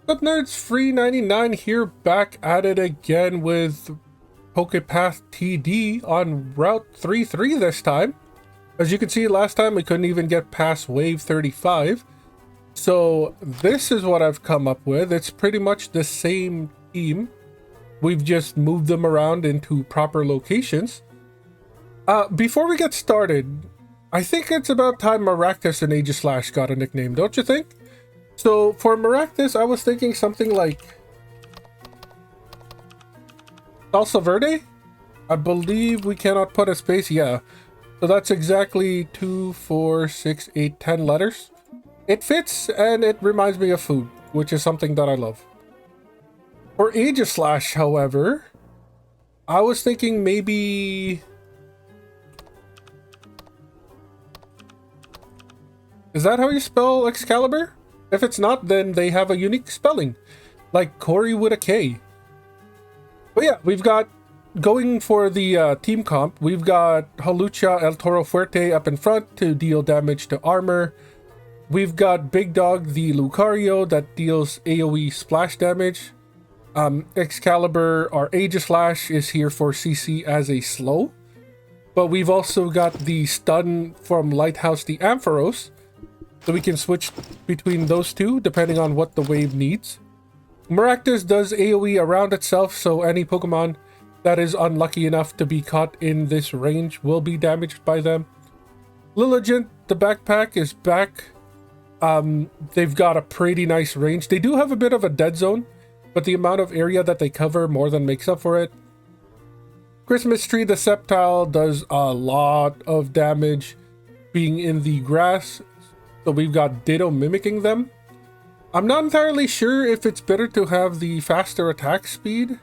Sup Nerds, free 99 here, back at it again with Pokepath TD on Route 33 this time. As you can see, last time we couldn't even get past Wave 35. So this is what I've come up with. It's pretty much the same team. We've just moved them around into proper locations. Before we get started, I think it's about time Maractus and Aegislash got a nickname, don't you think? So for Maractus, I was thinking something like Salsa Verde? I believe we cannot put a space, yeah. So that's exactly 2, 4, 6, 8, 10 letters. It fits and it reminds me of food, which is something that I love. For Aegislash, however, I was thinking maybe... Is that how you spell Excalibur? If it's not, then they have a unique spelling, like Corey with a K. But yeah, we've got, going for the team comp, we've got Halucha El Toro Fuerte up in front to deal damage to armor. We've got Big Dog the Lucario that deals AoE splash damage. Excalibur, our Aegislash, is here for CC as a slow. But we've also got the stun from Lighthouse the Ampharos, so we can switch between those two depending on what the wave needs. Maractus does AoE around itself, so any Pokemon that is unlucky enough to be caught in this range will be damaged by them. Lilligant, the backpack, is back. They've got a pretty nice range. They do have a bit of a dead zone, but the amount of area that they cover more than makes up for it. Christmas Tree, the Sceptile, does a lot of damage being in the grass. So we've got Ditto mimicking them. I'm not entirely sure if it's better to have the faster attack speed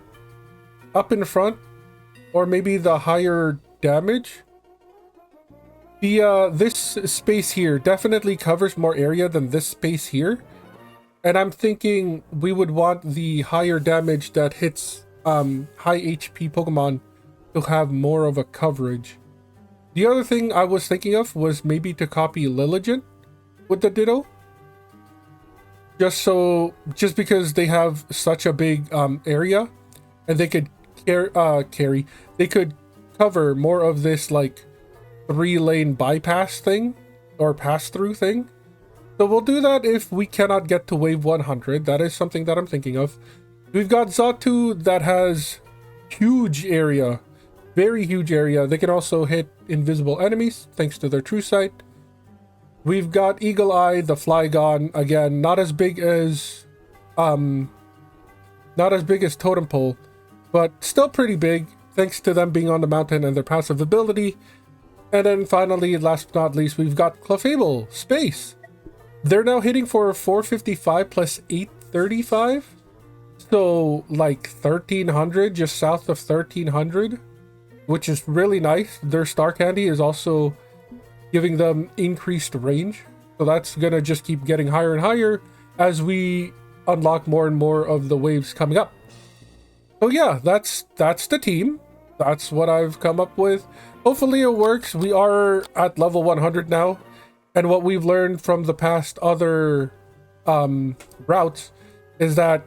up in front, or maybe the higher damage. This space here definitely covers more area than this space here. And I'm thinking we would want the higher damage that hits high HP Pokemon to have more of a coverage. The other thing I was thinking of was maybe to copy Lilligant with the Ditto, just because they have such a big area, and they could they could cover more of this like 3-lane bypass thing or pass-through thing. So we'll do that if we cannot get to wave 100. That is something that I'm thinking of. We've got Xatu that has huge area, very huge area. They can also hit invisible enemies thanks to their true sight. We've got Eagle Eye, the Flygon, again, not as big as Totem Pole, but still pretty big, thanks to them being on the mountain and their passive ability. And then finally, last but not least, we've got Clefable, Space. They're now hitting for 455 plus 835. So like 1300, just south of 1300, which is really nice. Their Star Candy is also giving them increased range, so that's gonna just keep getting higher and higher as we unlock more and more of the waves coming up. So yeah, that's the team. That's what I've come up with. Hopefully it works. We are at level 100 now, and what we've learned from the past other routes is that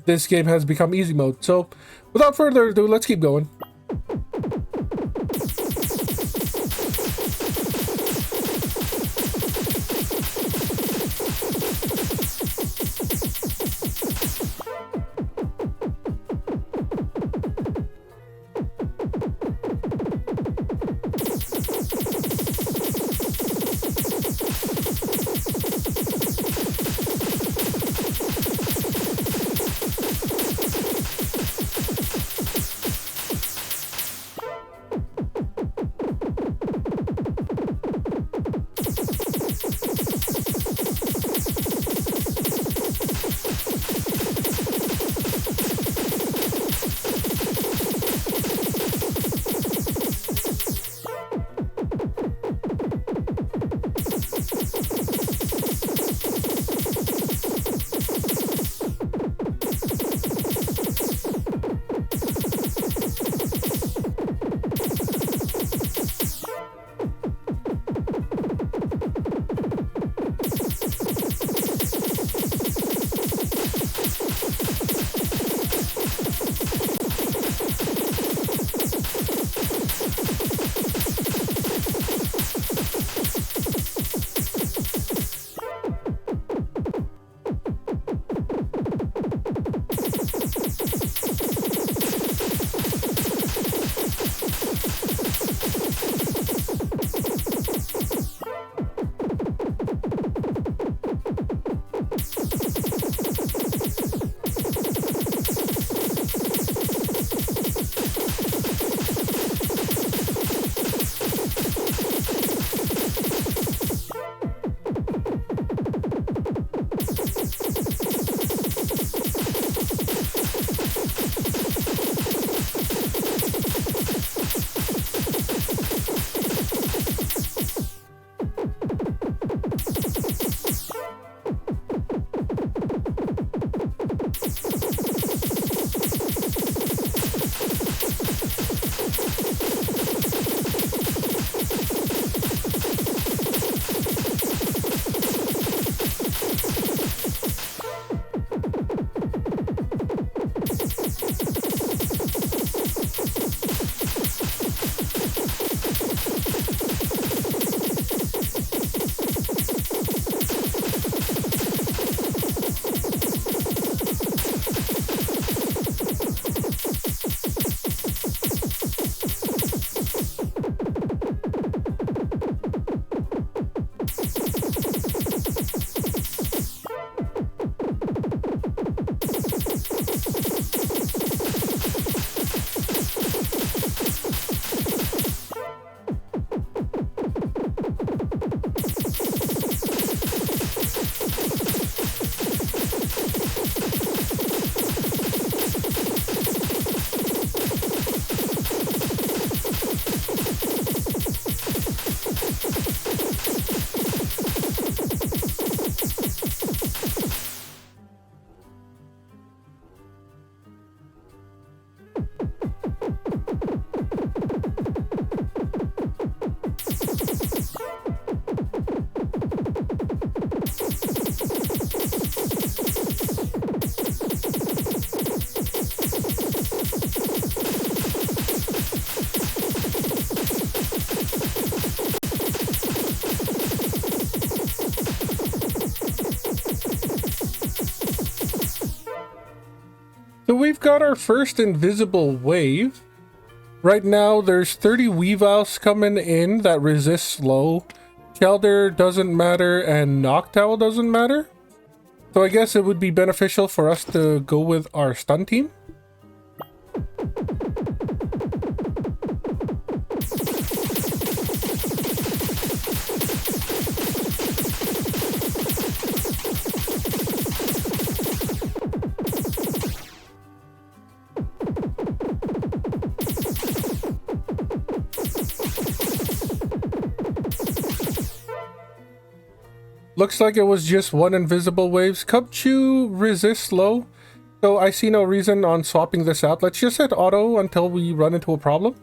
this game has become easy mode. So without further ado, let's keep going. So we've got our first invisible wave. Right now, there's 30 Weavile coming in that resist slow. Shelter doesn't matter, and Noctowl doesn't matter. So I guess it would be beneficial for us to go with our stun team. Looks like it was just one invisible waves. Cubchoo resists low, so I see no reason on swapping this out. Let's just hit auto until we run into a problem.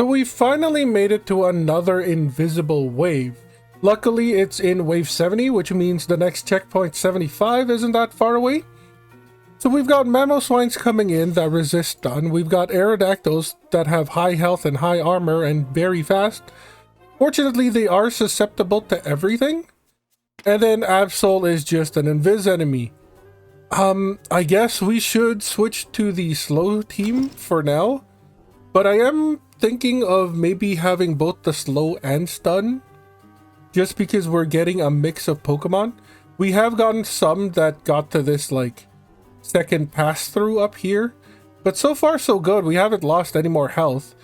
So we finally made it to another invisible wave. Luckily, it's in wave 70, which means the next checkpoint 75 isn't that far away. So we've got Mamoswines coming in that resist stun. We've got Aerodactyls that have high health and high armor and very fast. Fortunately, they are susceptible to everything. And then Absol is just an invis enemy. I guess we should switch to the slow team for now. But I am thinking of maybe having both the slow and stun. Just because we're getting a mix of Pokemon. We have gotten some that got to this, like, second pass through up here, but so far so good. We haven't lost any more health.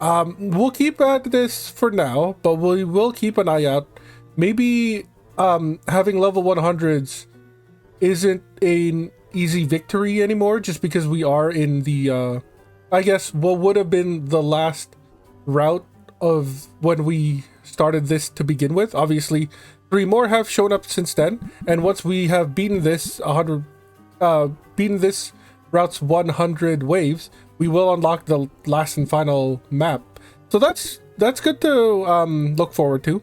We'll keep at this for now, but we will keep an eye out. Maybe having level 100s isn't an easy victory anymore, just because we are in the I guess what would have been the last route of when we started this to begin with. Obviously 3 more have shown up since then, and once we have beaten this beaten this route's 100 waves, we will unlock the last and final map. So that's good to look forward to.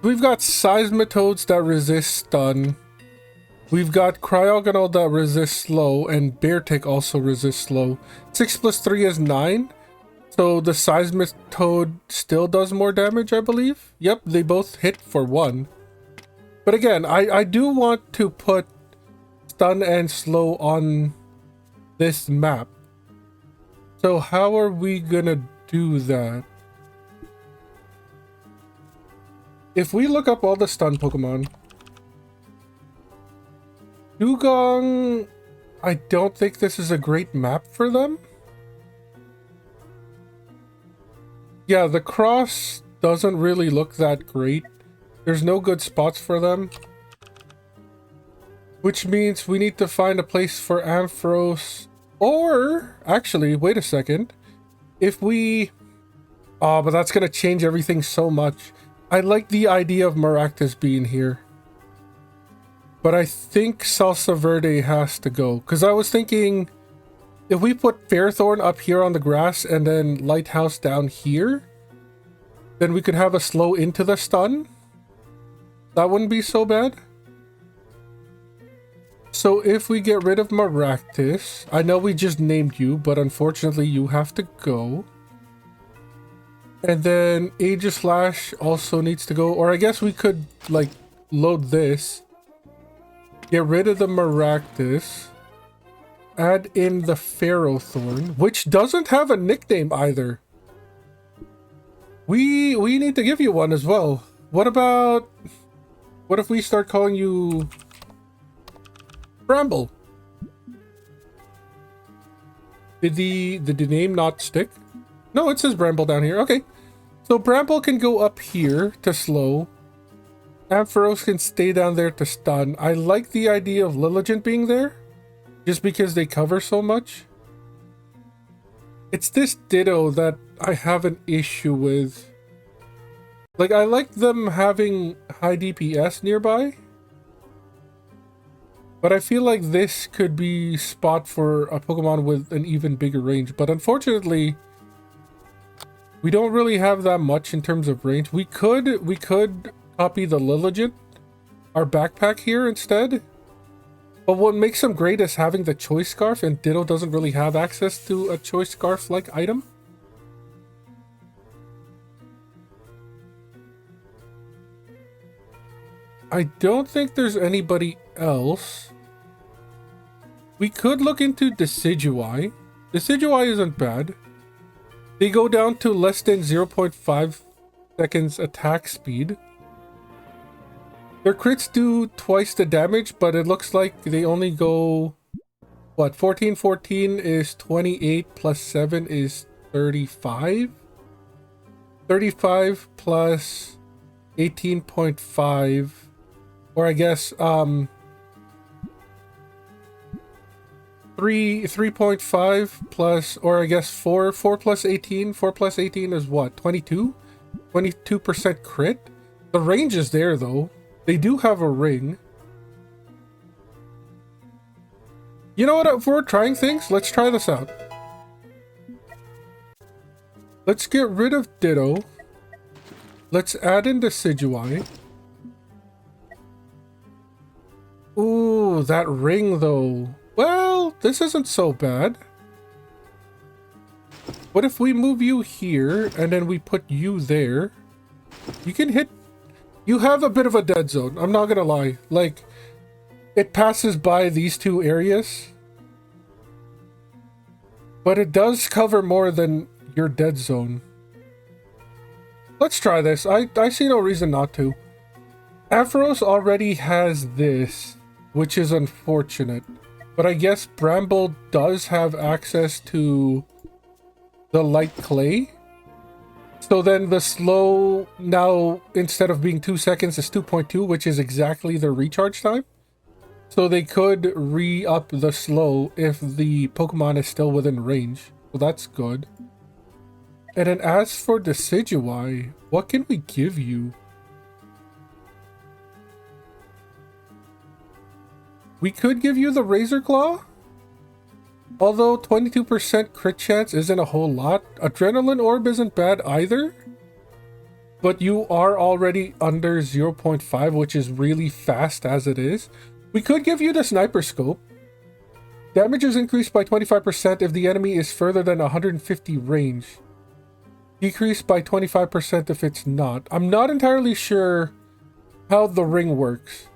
We've got Seismitoads that resist stun. We've got Cryogonal that resists slow, and Beartick also resists slow. 6 plus 3 is 9. So the Seismitoad still does more damage, I believe. Yep, they both hit for 1. But again, I do want to put stun and slow on this map. So how are we gonna do that? If we look up all the stun Pokemon, Dugong, I don't think this is a great map for them. Yeah, the cross doesn't really look that great. There's no good spots for them. Which means we need to find a place for Ampharos. Or, actually, wait a second. If we... Oh, but that's going to change everything so much. I like the idea of Maractus being here. But I think Salsa Verde has to go. Because I was thinking, if we put Fairthorn up here on the grass and then Lighthouse down here, then we could have a slow into the stun. That wouldn't be so bad. So if we get rid of Maractus, I know we just named you, but unfortunately you have to go. And then Aegislash also needs to go. Or I guess we could, like, load this. Get rid of the Maractus. Add in the Ferrothorn, which doesn't have a nickname either. We need to give you one as well. What if we start calling you Bramble? Did the name not stick? No, it says Bramble down here. Okay. So Bramble can go up here to slow. Ampharos can stay down there to stun. I like the idea of Lilligant being there, just because they cover so much. It's this Ditto that I have an issue with. Like, I like them having high DPS nearby, but I feel like this could be spot for a Pokemon with an even bigger range. But unfortunately, we don't really have that much in terms of range. We could copy the Lilligant, our backpack here instead. But what makes them great is having the Choice Scarf, and Ditto doesn't really have access to a Choice Scarf-like item. I don't think there's anybody else. We could look into Decidueye. Decidueye isn't bad. They go down to less than 0.5 seconds attack speed. Their crits do twice the damage, but it looks like they only go... What, 14? 14 is 28 plus 7 is 35? 35 plus 18.5... Or I guess, 3.5 plus, or I guess 4 plus 18. 4 plus 18 is what? 22? 22% crit? The range is there though. They do have a ring. You know what? If we're trying things, let's try this out. Let's get rid of Ditto. Let's add in Decidueye. Ooh, that ring though. Well, this isn't so bad. What if we move you here and then we put you there? You can hit... You have a bit of a dead zone, I'm not gonna lie. Like, it passes by these two areas. But it does cover more than your dead zone. Let's try this. I see no reason not to. Ampharos already has this, which is unfortunate. But I guess Bramble does have access to the light clay. So then the slow now, instead of being 2 seconds, is 2.2, which is exactly the recharge time. So they could re-up the slow if the Pokemon is still within range. So that's good. And then as for Decidueye, what can we give you? We could give you the Razor Claw. Although 22% crit chance isn't a whole lot. Adrenaline Orb isn't bad either. But you are already under 0.5, which is really fast as it is. We could give you the Sniper Scope. Damage is increased by 25% if the enemy is further than 150 range. Decreased by 25% if it's not. I'm not entirely sure how the ring works.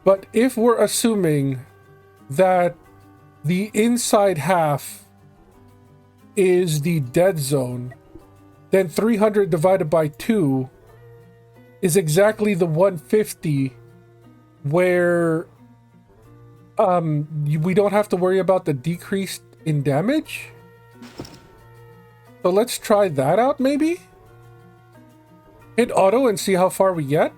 But if we're assuming that the inside half is the dead zone, then 300 divided by 2 is exactly the 150 where we don't have to worry about the decrease in damage. So let's try that out maybe? Hit auto and see how far we get.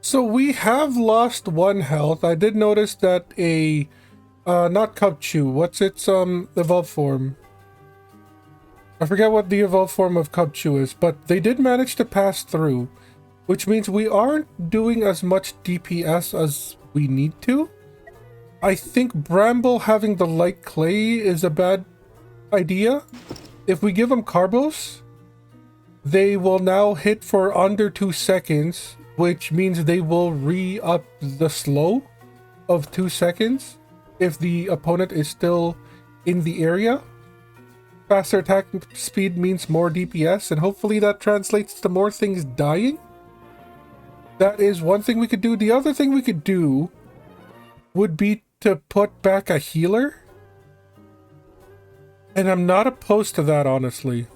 So we have lost 1 health. I did notice that a not Cubchoo, what's its evolved form? I forget what the evolved form of Cubchoo is, but they did manage to pass through, which means we aren't doing as much DPS as we need to. I think Bramble having the light clay is a bad idea. If we give them Carbos, they will now hit for under 2 seconds, which means they will re-up the slow of 2 seconds if the opponent is still in the area. Faster attack speed means more DPS, and hopefully that translates to more things dying. That is one thing we could do. The other thing we could do would be to put back a healer. And I'm not opposed to that, honestly.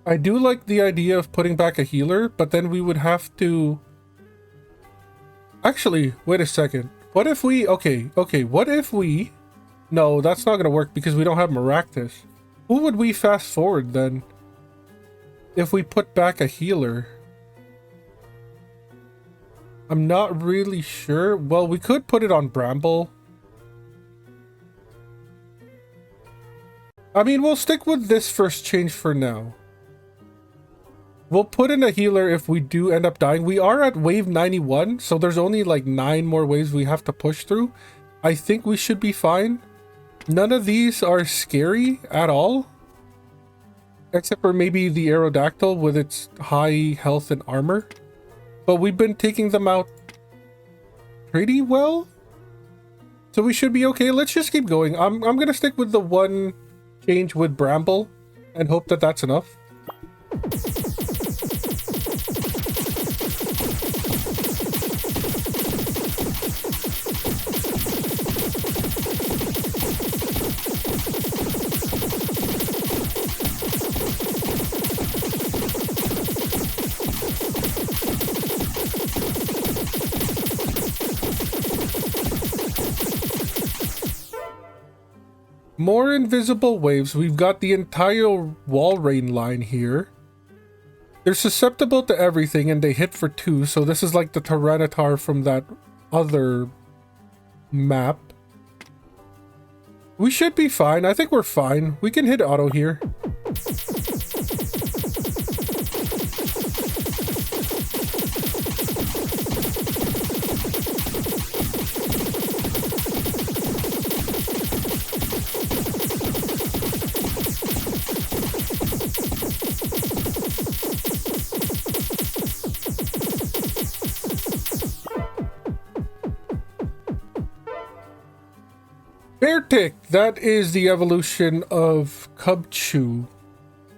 I do like the idea of putting back a healer, but then we would have to... Actually, wait a second. What if we... Okay, what if we... No, that's not going to work because we don't have Maractus. Who would we fast forward then? If we put back a healer? I'm not really sure. Well, we could put it on Bramble. I mean, we'll stick with this first change for now. We'll put in a healer if we do end up dying. We are at wave 91, so there's only like 9 more waves we have to push through. I think we should be fine. None of these are scary at all. Except for maybe the Aerodactyl with its high health and armor. But we've been taking them out pretty well. So we should be okay. Let's just keep going. I'm going to stick with the one change with Bramble and hope that that's enough. More invisible waves. We've got the entire wall rain line here. They're susceptible to everything and they hit for 2, so this is like the Tyranitar from that other map. We should be fine. I think we're fine. We can hit auto here. Beartic, that is the evolution of Cubchoo.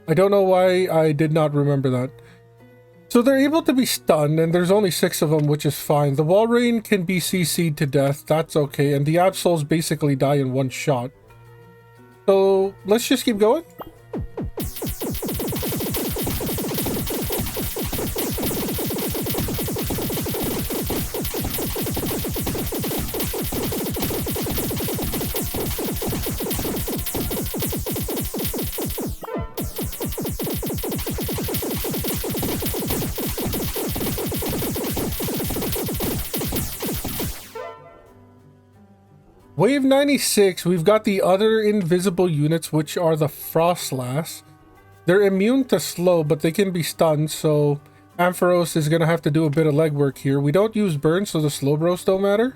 I don't know why I did not remember that. So they're able to be stunned, and there's only 6 of them, which is fine. The Walrein can be CC'd to death, that's okay, and the Absols basically die in 1 shot. So let's just keep going. Wave 96, we've got the other invisible units, which are the Frostlass. They're immune to slow, but they can be stunned, so Ampharos is going to have to do a bit of legwork here. We don't use burn, so the slow bros don't matter.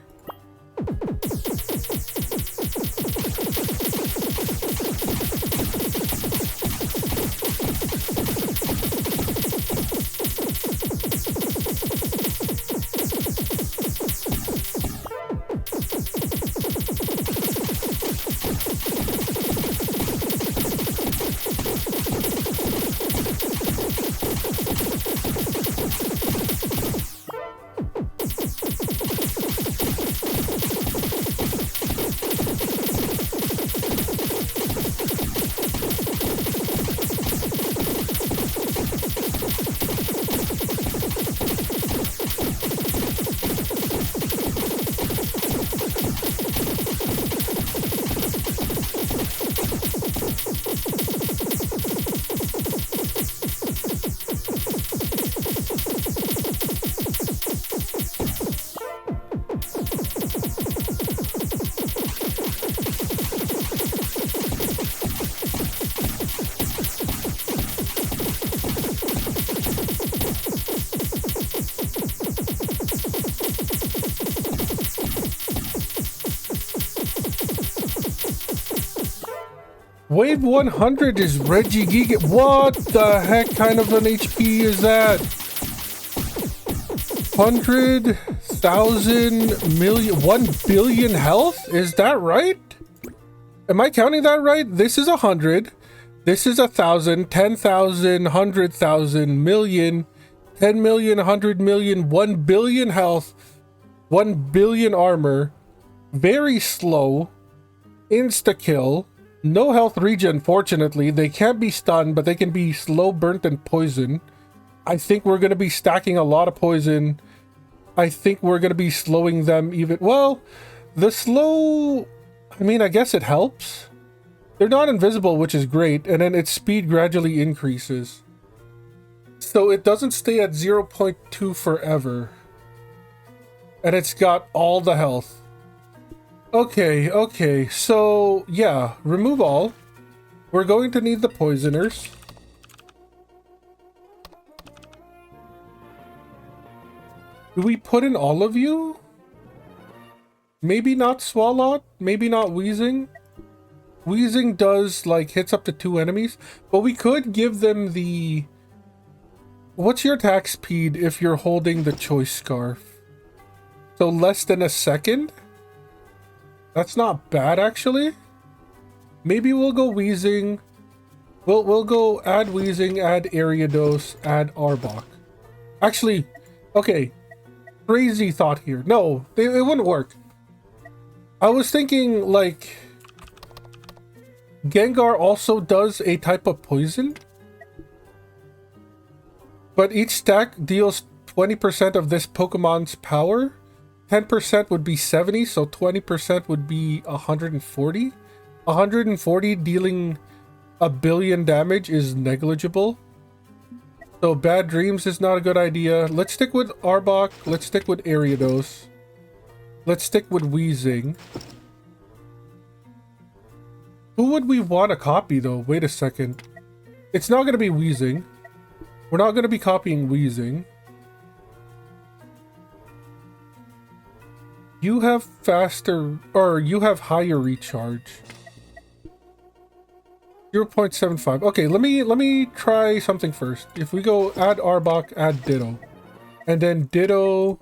Wave 100 is Regigiga. What the heck kind of an HP is that? 100,000 million, 1 billion health? Is that right? Am I counting that right? This is 100. This is 1,000, 10,000, 100,000, million, 10 million, 100 million, 1 billion health, 1 billion armor. Very slow. Insta-kill. No health regen, fortunately. They can't be stunned, but they can be slow, burnt, and poison. I think we're going to be stacking a lot of poison. I think we're going to be slowing them even... Well, the slow... I mean, I guess it helps. They're not invisible, which is great, and then its speed gradually increases. So it doesn't stay at 0.2 forever. And it's got all the health. Okay, so yeah, remove all. We're going to need the poisoners. Do we put in all of you? Maybe not Swalot, maybe not Wheezing. Wheezing does, like, hits up to 2 enemies, but we could give them the... What's your attack speed if you're holding the Choice Scarf? So less than a second? That's not bad, actually. Maybe we'll go Wheezing. We'll go add Wheezing, add Ariados, add Arbok. Actually, okay. Crazy thought here. No, it wouldn't work. I was thinking, like... Gengar also does a type of poison. But each stack deals 20% of this Pokemon's power. 10% would be 70, so 20% would be 140. 140 dealing a billion damage is negligible. So Bad Dreams is not a good idea. Let's stick with Arbok. Let's stick with Ariados. Let's stick with Wheezing. Who would we want to copy, though? Wait a second. It's not going to be Wheezing. We're not going to be copying Wheezing. You have faster, or you have higher recharge. 0.75. Okay, let me try something first. If we go add Arbok, add Ditto. And then Ditto...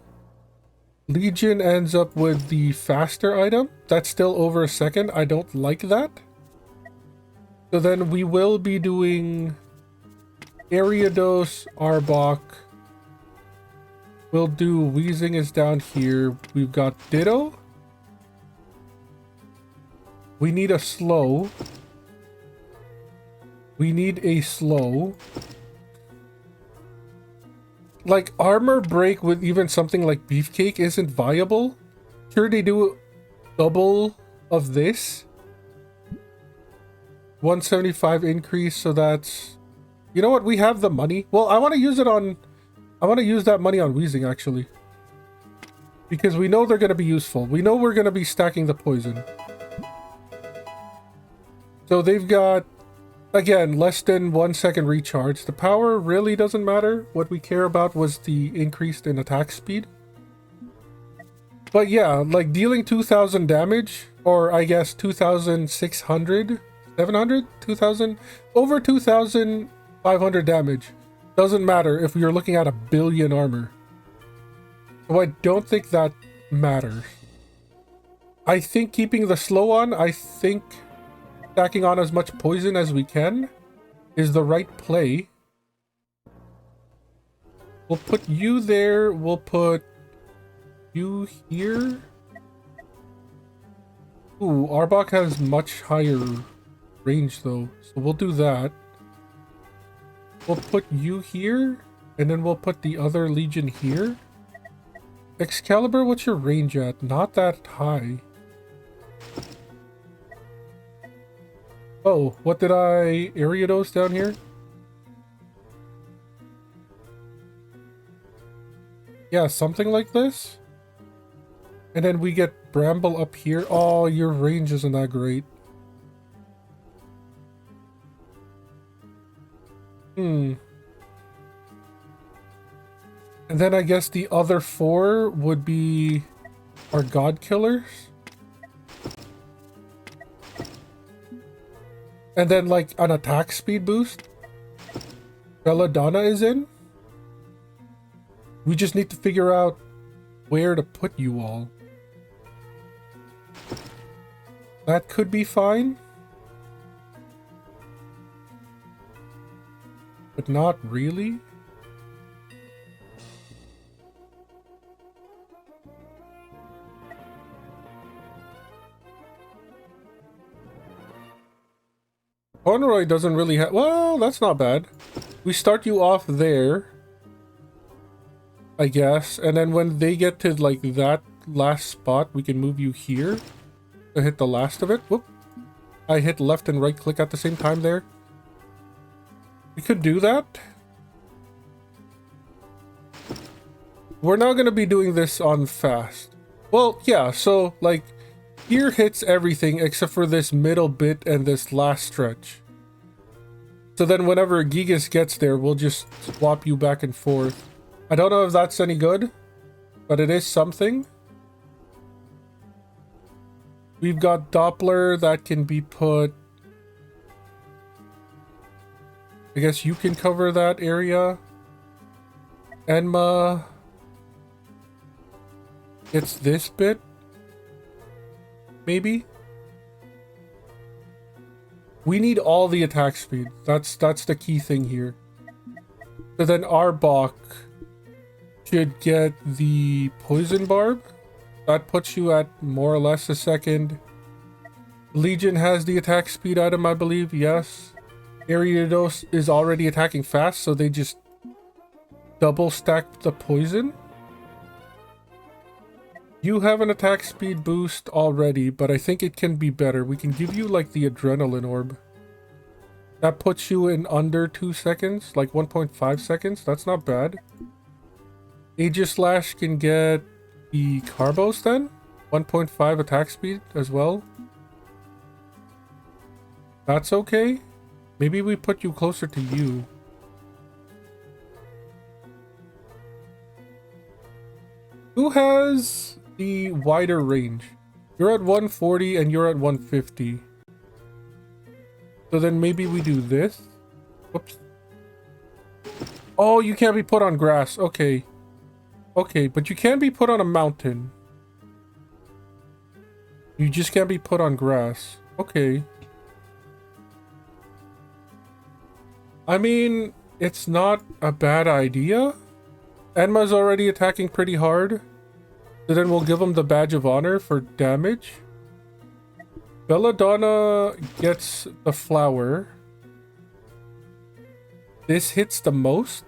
Legion ends up with the faster item. That's still over a second. I don't like that. So then we will be doing Ariados, Arbok. We'll do Wheezing is down here. We've got Ditto. We need a slow. We need a slow. Like, armor break with even something like Beefcake isn't viable. Sure, they do double of this. 175 increase, so that's... You know what? We have the money. Well, I want to use it on... I want to use that money on Wheezing, actually. Because we know they're going to be useful. We know we're going to be stacking the poison. So they've got, again, less than 1 second recharge. The power really doesn't matter. What we care about was the increase in attack speed. But yeah, like dealing 2,000 damage, or I guess 2,600, 700, 2,000, over 2,500 damage. Doesn't matter if you're looking at 1 billion armor. So I don't think that matters. I think keeping the slow on, I think stacking on as much poison as we can is the right play. We'll put you there, we'll put you here. Ooh, Arbok has much higher range though, so we'll do that. We'll put you here, and then we'll put the other Legion here. Excalibur, what's your range at? Not that high. Oh, what did I... Ariados down here? Yeah, something like this. And then we get Bramble up here. Oh, your range isn't that great. And then I guess the other 4 would be our God Killers. And then like an attack speed boost. Belladonna is in. We just need to figure out where to put you all. That could be fine. But not really. Conroy doesn't really have... Well, that's not bad. We start you off there, I guess. And then when they get to, like, that last spot, we can move you here to hit the last of it. Whoop. I hit left and right click at the same time there. We could do that. We're not going to be doing this on fast. Well, yeah, so, like... Here hits everything except for this middle bit and this last stretch. So then whenever Gigas gets there, we'll just swap you back and forth. I don't know if that's any good, but it is something. We've got Doppler that can be put... I guess you can cover that area. Enma... It's this bit. Maybe? We need all the attack speed. That's the key thing here. So then Arbok should get the Poison Barb. That puts you at more or less a second. Legion has the attack speed item, I believe. Yes. Ariados is already attacking fast, so they just double stack the poison. You have an attack speed boost already, but I think it can be better. We can give you like the Adrenaline Orb. That puts you in under 2 seconds, like 1.5 seconds. That's not bad. Aegislash can get the Carbos then. 1.5 attack speed as well. That's okay. Maybe we put you closer to you. Who has... the wider range? You're at 140 and you're at 150. So then maybe we do this. Whoops. Oh, you can't be put on grass. Okay. Okay, but you can be put on a mountain. You just can't be put on grass. Okay. I mean, it's not a bad idea. Enma's already attacking pretty hard. So then we'll give him the Badge of Honor for damage. Belladonna gets the flower. This hits the most.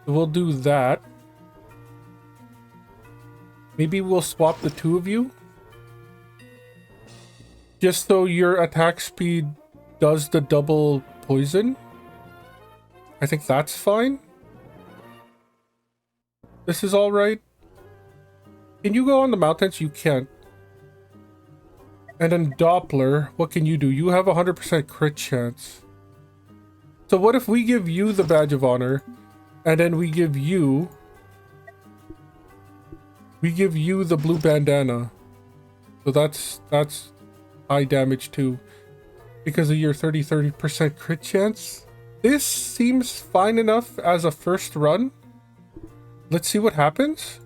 So we'll do that. Maybe we'll swap the two of you. Just so your attack speed does the double poison. I think that's fine. This is alright. Can you go on the mountains? You can't. And then Doppler, what can you do? You have a 100% crit chance. So what if we give you the Badge of Honor, and then we give you the blue bandana. So that's high damage too. Because of your 30% crit chance. This seems fine enough as a first run. Let's see what happens.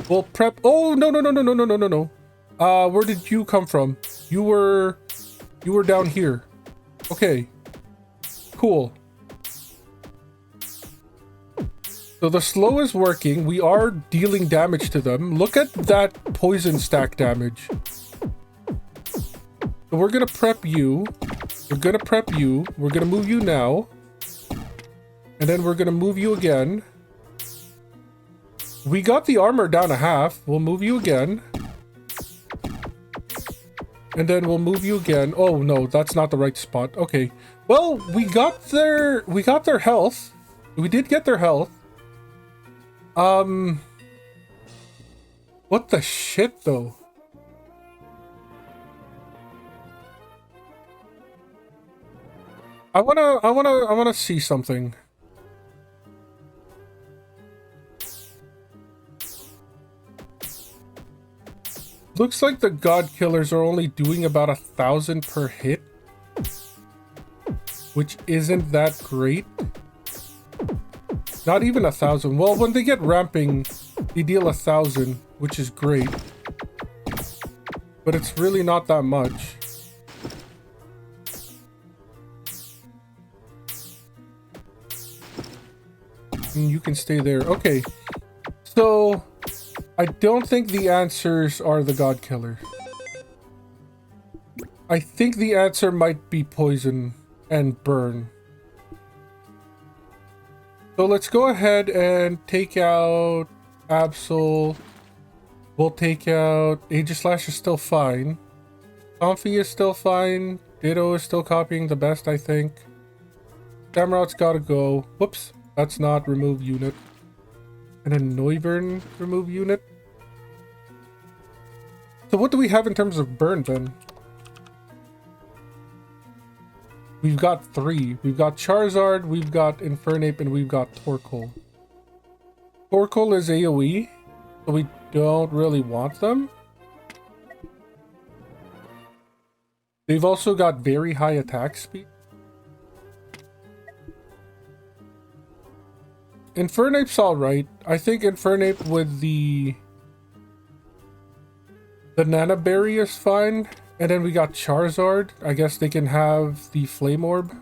We'll prep. Oh, no. Where did you come from? You were down here. Okay. Cool. So the slow is working. We are dealing damage to them. Look at that poison stack damage. So we're gonna prep you. We're gonna prep you. We're gonna move you now. And then we're gonna move you again. We got the armor down a half. We'll move you again. And then we'll move you again. Oh no, that's not the right spot. Okay. Well, we got their health. We did get their health. What the shit though? I wanna see something. Looks like the god killers are only doing about 1,000 per hit, which isn't that great. Not even 1,000. Well, when they get ramping, they deal 1,000, which is great. But it's really not that much. And you can stay there. Okay. So, I don't think the answers are the god killer. I think the answer might be poison and burn. So let's go ahead and take out Absol. We'll take out Aegislash is still fine. Comfy is still fine. Ditto is still copying the best, I think. Samurot's gotta go. Whoops, that's not remove unit. And then Noivern remove unit. So what do we have in terms of burn then? We've got 3. We've got Charizard, we've got Infernape, and we've got Torkoal. Torkoal is AoE, so we don't really want them. They've also got very high attack speed. Infernape's alright. I think Infernape with the Nana Berry is fine. And then we got Charizard. I guess they can have the Flame Orb.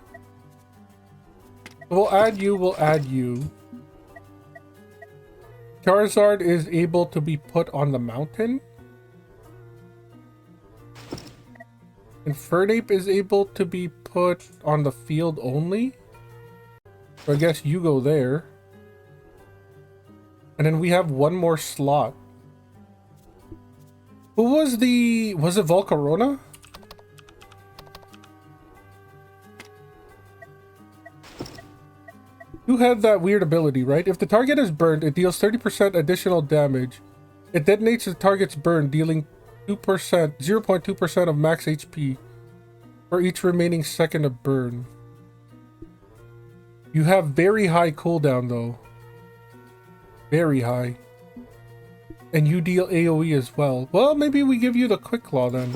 We'll add you, we'll add you. Charizard is able to be put on the mountain. Infernape is able to be put on the field only. So I guess you go there. And then we have one more slot. Who was the... was it Volcarona? Who had that weird ability, right? If the target is burned, it deals 30% additional damage. It detonates the target's burn, dealing 0.2% of max HP for each remaining second of burn. You have very high cooldown, though. Very high. And you deal AoE as well. Well, maybe we give you the Quick Claw then.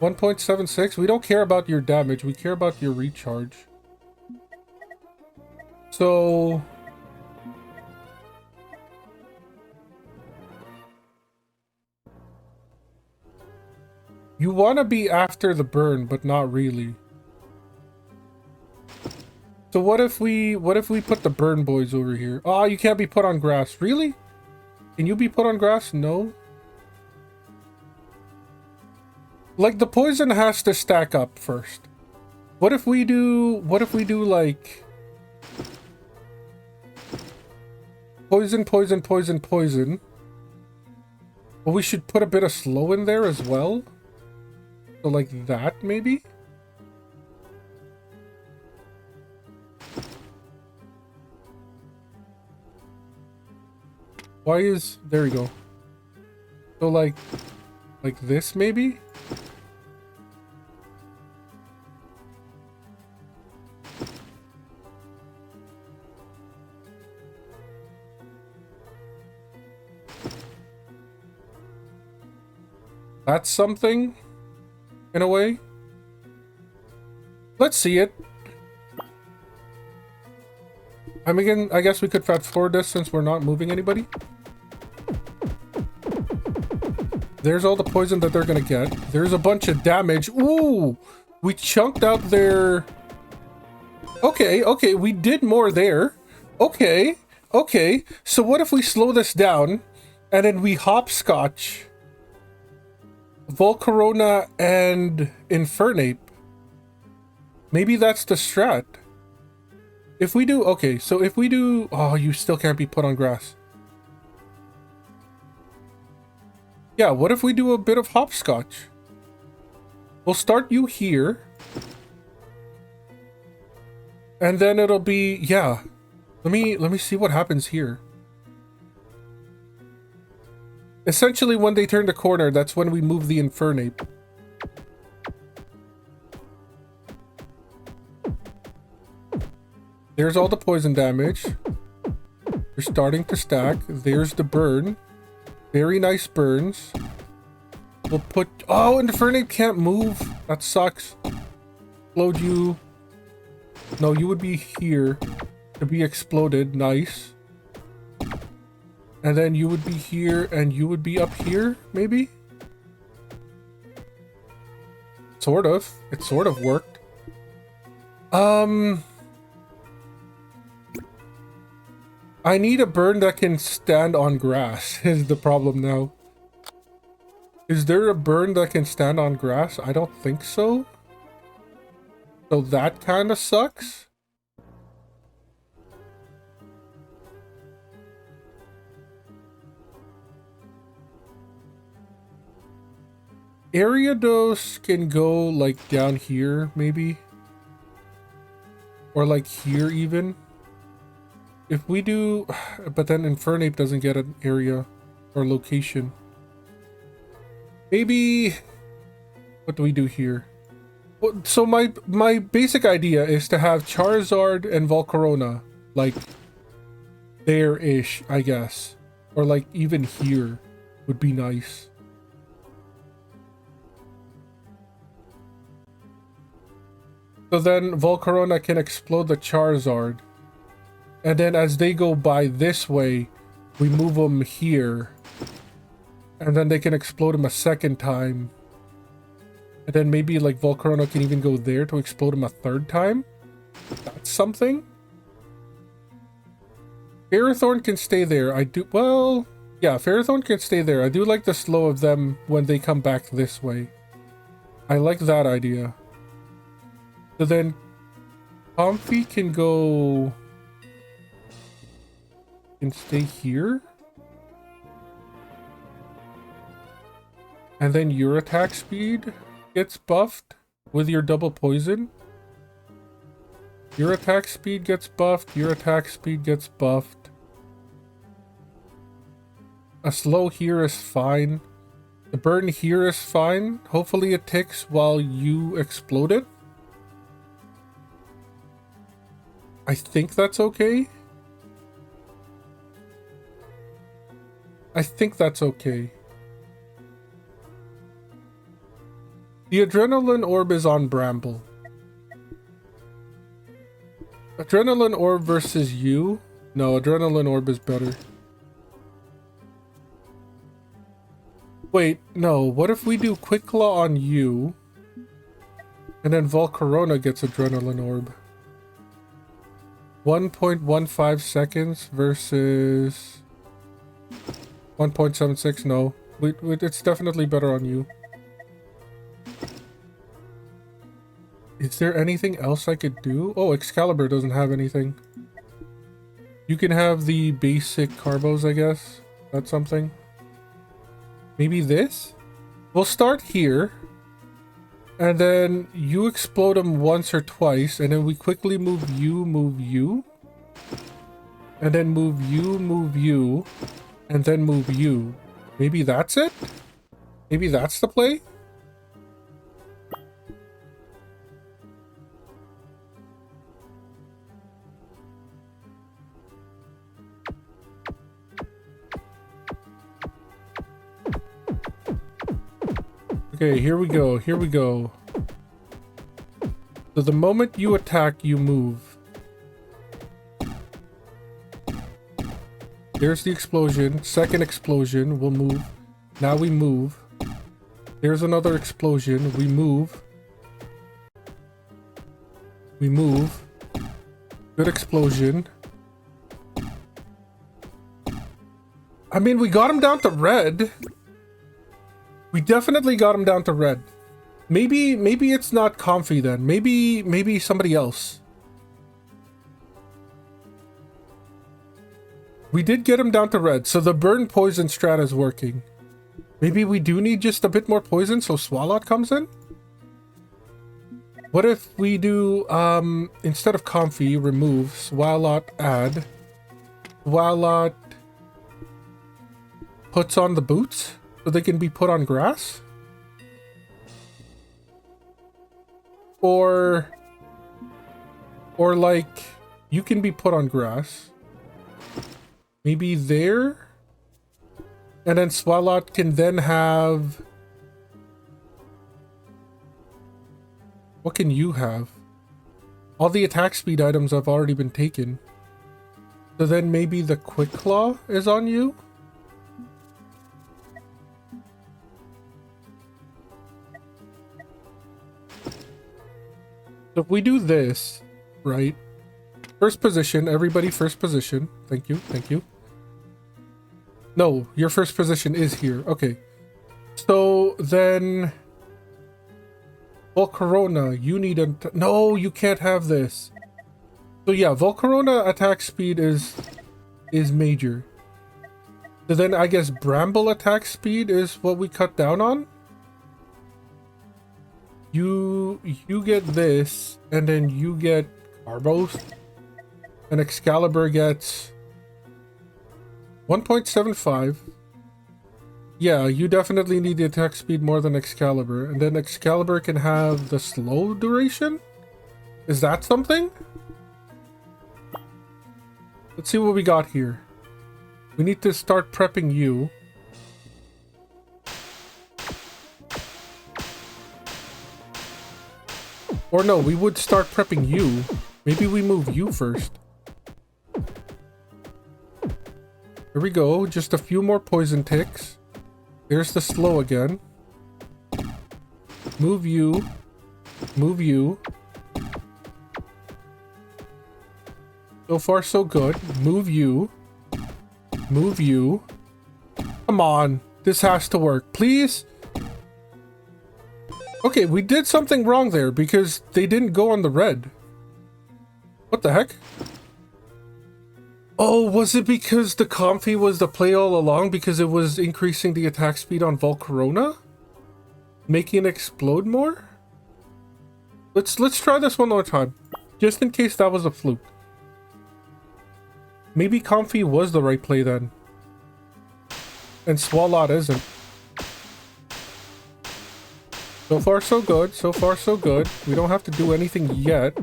1.76. We don't care about your damage. We care about your recharge. So... you want to be after the burn, but not really. So what if we put the burn boys over here? Oh, you can't be put on grass. Really? Can you be put on grass? No. Like, the poison has to stack up first. What if we do like poison, poison, poison, poison? Well, we should put a bit of slow in there as well. So like that, maybe? Why is... there we go. So like this, maybe? That's something, in a way. Let's see it. I mean, I guess we could fast forward this since we're not moving anybody. There's all the poison that they're gonna get. There's a bunch of damage. Ooh! We chunked out their... okay, okay, we did more there. Okay, okay. So what if we slow this down and then we hopscotch Volcarona and Infernape? Maybe that's the strat. If we do... okay, so if we do... oh, you still can't be put on grass. Yeah, what if we do a bit of hopscotch? We'll start you here. And then it'll be... yeah. Let me see what happens here. Essentially, when they turn the corner, that's when we move the Infernape. There's all the poison damage. They're starting to stack. There's the burn. Very nice burns. We'll put... Oh, Infernape can't move. That sucks. Explode you. No, you would be here to be exploded. Nice. And then you would be here and you would be up here, maybe? Sort of. It sort of worked. I need a burn that can stand on grass is the problem now. Is there a burn that can stand on grass? I don't think so. So that kind of sucks. Ariados can go like down here maybe. Or like here even. If we do... But then Infernape doesn't get an area or location. Maybe... What do we do here? Well, so my basic idea is to have Charizard and Volcarona, like, there-ish, I guess. Or like even here would be nice. So then Volcarona can explode the Charizard. And then as they go by this way, we move them here. And then they can explode them a second time. And then maybe like Volcarona can even go there to explode them a third time. That's something. Ferrothorn can stay there. Well, yeah, Ferrothorn can stay there. I do like the slow of them when they come back this way. I like that idea. So then Comfey can go... Can stay here. And then your attack speed gets buffed with your double poison. Your attack speed gets buffed. Your attack speed gets buffed. A slow here is fine. The burn here is fine. Hopefully it ticks while you explode it. I think that's okay. I think that's okay. The Adrenaline Orb is on Bramble. Adrenaline Orb versus you? No, Adrenaline Orb is better. Wait, no. What if we do Quick Claw on you? And then Volcarona gets Adrenaline Orb. 1.15 seconds versus... 1.76, no. It's definitely better on you. Is there anything else I could do? Oh, Excalibur doesn't have anything. You can have the basic Carbos, I guess. That's something. Maybe this? We'll start here. And then you explode them once or twice. And then we quickly move you. And then move you. And then move you. Maybe that's it? Maybe that's the play? Okay, here we go. Here we go. So the moment you attack, you move. There's the explosion. Second explosion. We'll move. Now we move. There's another explosion. We move. We move. Good explosion. I mean, we got him down to red. We definitely got him down to red. Maybe it's not Comfey then. Maybe somebody else. We did get him down to red, so the burn poison strat is working. Maybe we do need just a bit more poison so Swalot comes in? What if we do, instead of Comfey, remove, Swalot add. Swalot puts on the boots so they can be put on grass? Or like, you can be put on grass. Maybe there? And then Swalot can then have What can you have? All the attack speed items have already been taken. So then maybe the Quick Claw is on you? So if we do this, right? First position, everybody first position. Thank you, thank you. No, your first position is here. Okay. So then... Volcarona, you need a... No, you can't have this. So yeah, Volcarona attack speed is major. So then I guess Bramble attack speed is what we cut down on? You get this, and then you get Carbos. And Excalibur gets 1.75. Yeah, you definitely need the attack speed more than Excalibur. And then Excalibur can have the slow duration? Is that something? Let's see what we got here. We need to start prepping you. Or no, we would start prepping you. Maybe we move you first. Here we go. Just a few more poison ticks. There's the slow again. Move you. Move you. So far, so good. Move you. Move you. Come on. This has to work. Please? Okay, we did something wrong there because they didn't go on the red. What the heck? Oh, was it because the Comfy was the play all along because it was increasing the attack speed on Volcarona? Making it explode more? Let's try this one more time. Just in case that was a fluke. Maybe Comfy was the right play then. And Swalot isn't. So far so good, so far so good. We don't have to do anything yet.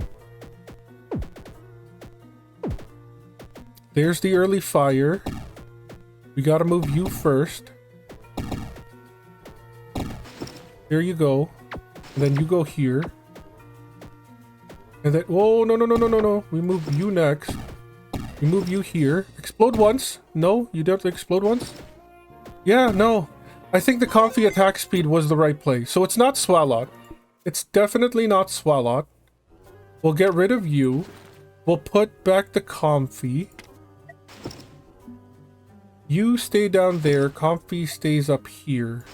There's the early fire. We gotta move you first. There you go. And then you go here. And then, oh, no, no, no, no, no, no. We move you next. We move you here. Explode once. No, you don't explode once. Yeah, no. I think the Comfy attack speed was the right play. So it's not Swalot. It's definitely not Swalot. We'll get rid of you. We'll put back the Comfy. You stay down there. Comfy stays up here.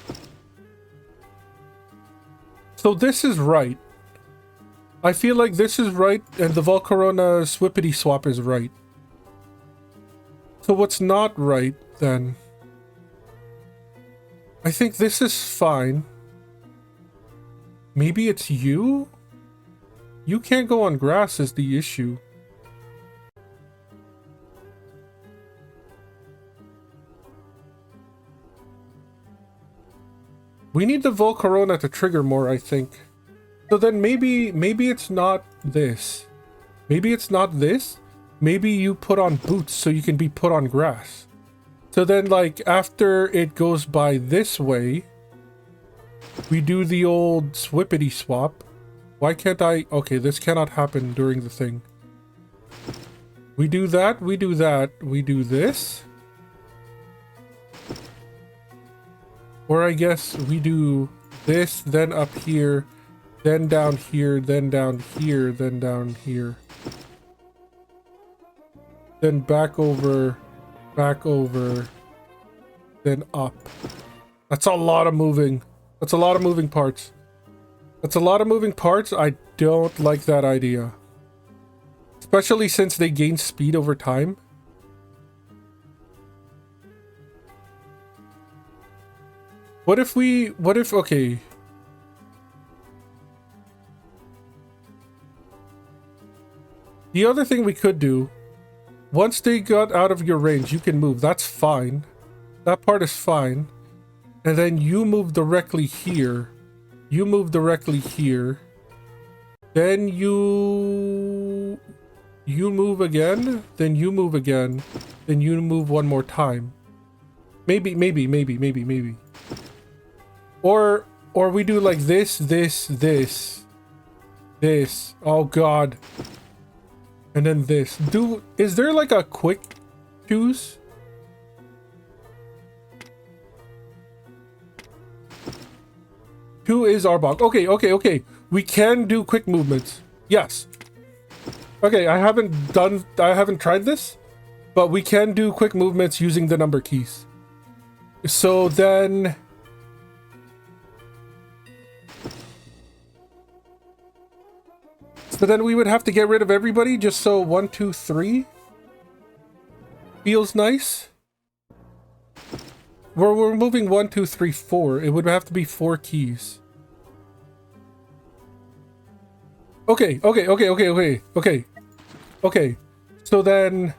So this is right. I feel like this is right, and the Volcarona Swippity Swap is right. So what's not right, then? I think this is fine. Maybe it's you? You can't go on grass is the issue. We need the Volcarona to trigger more, I think. So then maybe it's not this. Maybe it's not this. Maybe you put on boots so you can be put on grass. So then, like, after it goes by this way, we do the old Swippity Swap. Why can't I? Okay, this cannot happen during the thing. We do that, we do that, we do this. Or I guess we do this, then up here, then down here, then down here, then down here. Then back over, then up. That's a lot of moving. That's a lot of moving parts. That's a lot of moving parts. I don't like that idea. Especially since they gain speed over time. Okay. The other thing we could do, once they got out of your range, you can move. That's fine. That part is fine. And then you move directly here. You move directly here. Then you move again. Then you move again. Then you move one more time. Maybe. Or we do like this. This. Oh god. And then this. Is there like a quick choose? Who is Arbok? Okay. We can do quick movements. Yes. Okay, I haven't tried this, but we can do quick movements using the number keys. So then we would have to get rid of everybody just so 1, 2, 3 feels nice. We're moving 1, 2, 3, 4. It would have to be 4 keys. Okay. So then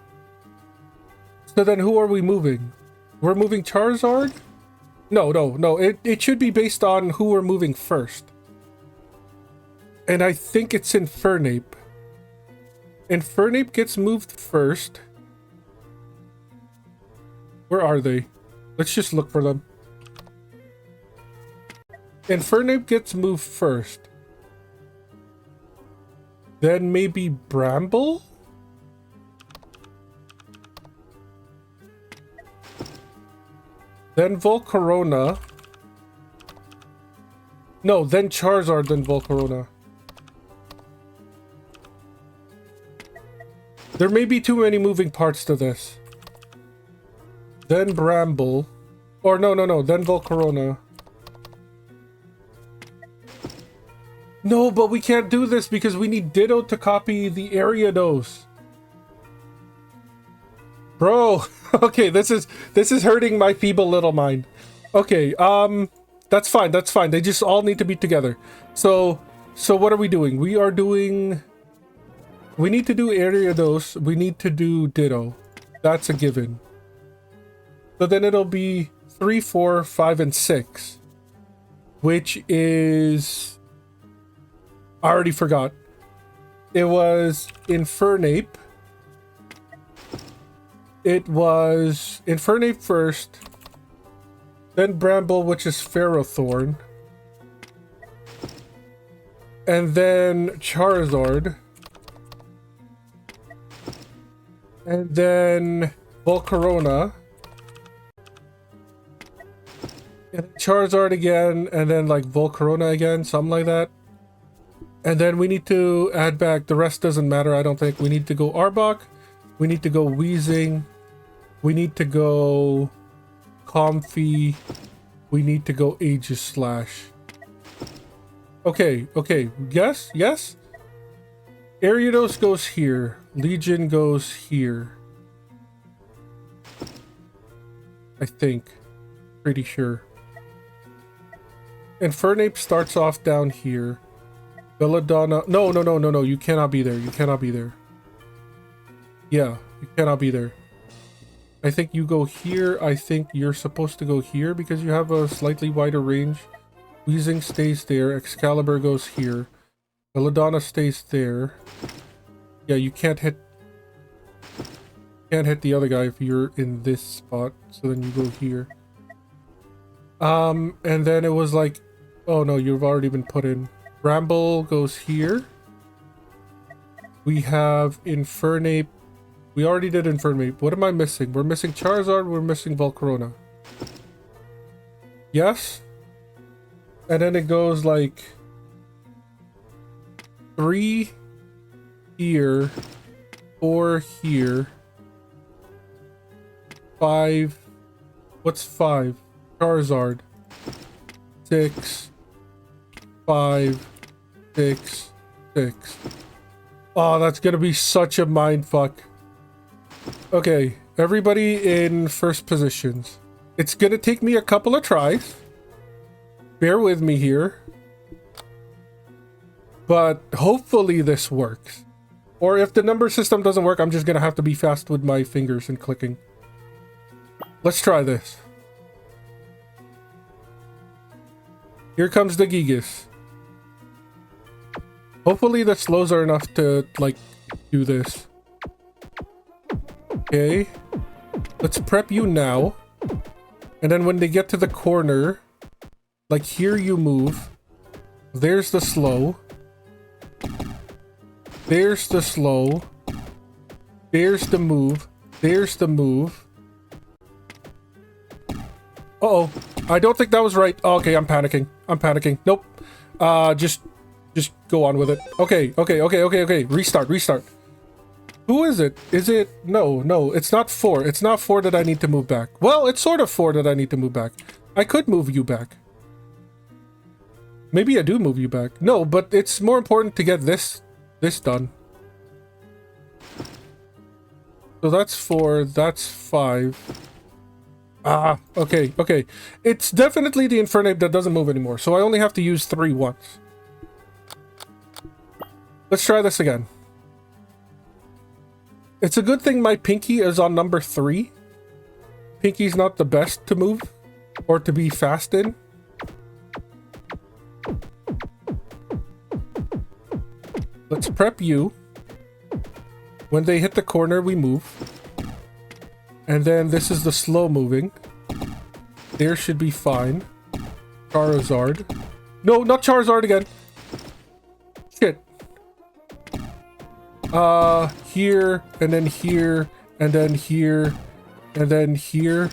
who are we moving? We're moving Charizard? No. It should be based on who we're moving first. And I think it's Infernape. Infernape gets moved first. Where are they? Let's just look for them. Infernape gets moved first. Then maybe Bramble? Then Volcarona. No, then Charizard, then Volcarona. There may be too many moving parts to this. Then Bramble. Or no, then Volcarona. No, but we can't do this because we need Ditto to copy the Ariados. Bro, okay, this is hurting my feeble little mind. Okay, that's fine. They just all need to be together. So what are we doing? We need to do Ariados. We need to do Ditto. That's a given. So then it'll be 3, 4, 5, and 6. Which is... I already forgot. It was Infernape. It was Infernape first. Then Bramble, which is Ferrothorn. And then Charizard. And then Volcarona. And Charizard again, and then like Volcarona again, something like that. And then we need to add back, the rest doesn't matter, I don't think. We need to go Arbok, we need to go Weezing, we need to go Comfy, we need to go Aegislash. Okay, yes? Ariados goes here, Legion goes here. I think. Pretty sure. Infernape starts off down here. Belladonna. No. You cannot be there. Yeah, you cannot be there. I think you go here. I think you're supposed to go here because you have a slightly wider range. Weezing stays there. Excalibur goes here. Belladonna stays there. Yeah, you can't hit the other guy if you're in this spot. So then you go here. And then it was like, oh no, you've already been put in. Bramble goes here. We have Infernape. We already did Infernape. What am I missing? We're missing Charizard. We're missing Volcarona. Yes? And then it goes like 3 here, 4 here, 5. What's 5? Charizard. 6, 5, 6, 6. Oh, that's gonna be such a mindfuck. Okay, everybody in first positions. It's gonna take me a couple of tries. Bear with me here. But hopefully this works. Or if the number system doesn't work, I'm just gonna have to be fast with my fingers and clicking. Let's try this. Here comes the Gigas. Hopefully the slows are enough to, like, do this. Okay. Let's prep you now. And then when they get to the corner, like here you move. There's the slow. There's the slow. There's the move. There's the move. Uh-oh. I don't think that was right. Oh, okay, I'm panicking. I'm panicking. Nope. Just go on with it. Okay. Restart. Who is it? Is it... No, it's not 4. It's not 4 that I need to move back. Well, it's sort of 4 that I need to move back. I could move you back. Maybe I do move you back. No, but it's more important to get this done. So that's 4, that's 5. Ah, okay. It's definitely the Infernape that doesn't move anymore, so I only have to use 3 once. Let's try this again. It's a good thing my Pinky is on number 3. Pinky's not the best to move, or to be fast in. Let's prep you. When they hit the corner, we move. And then this is the slow moving. There should be fine. Charizard. No, not Charizard again. Shit. Here, and then here, and then here, and then here.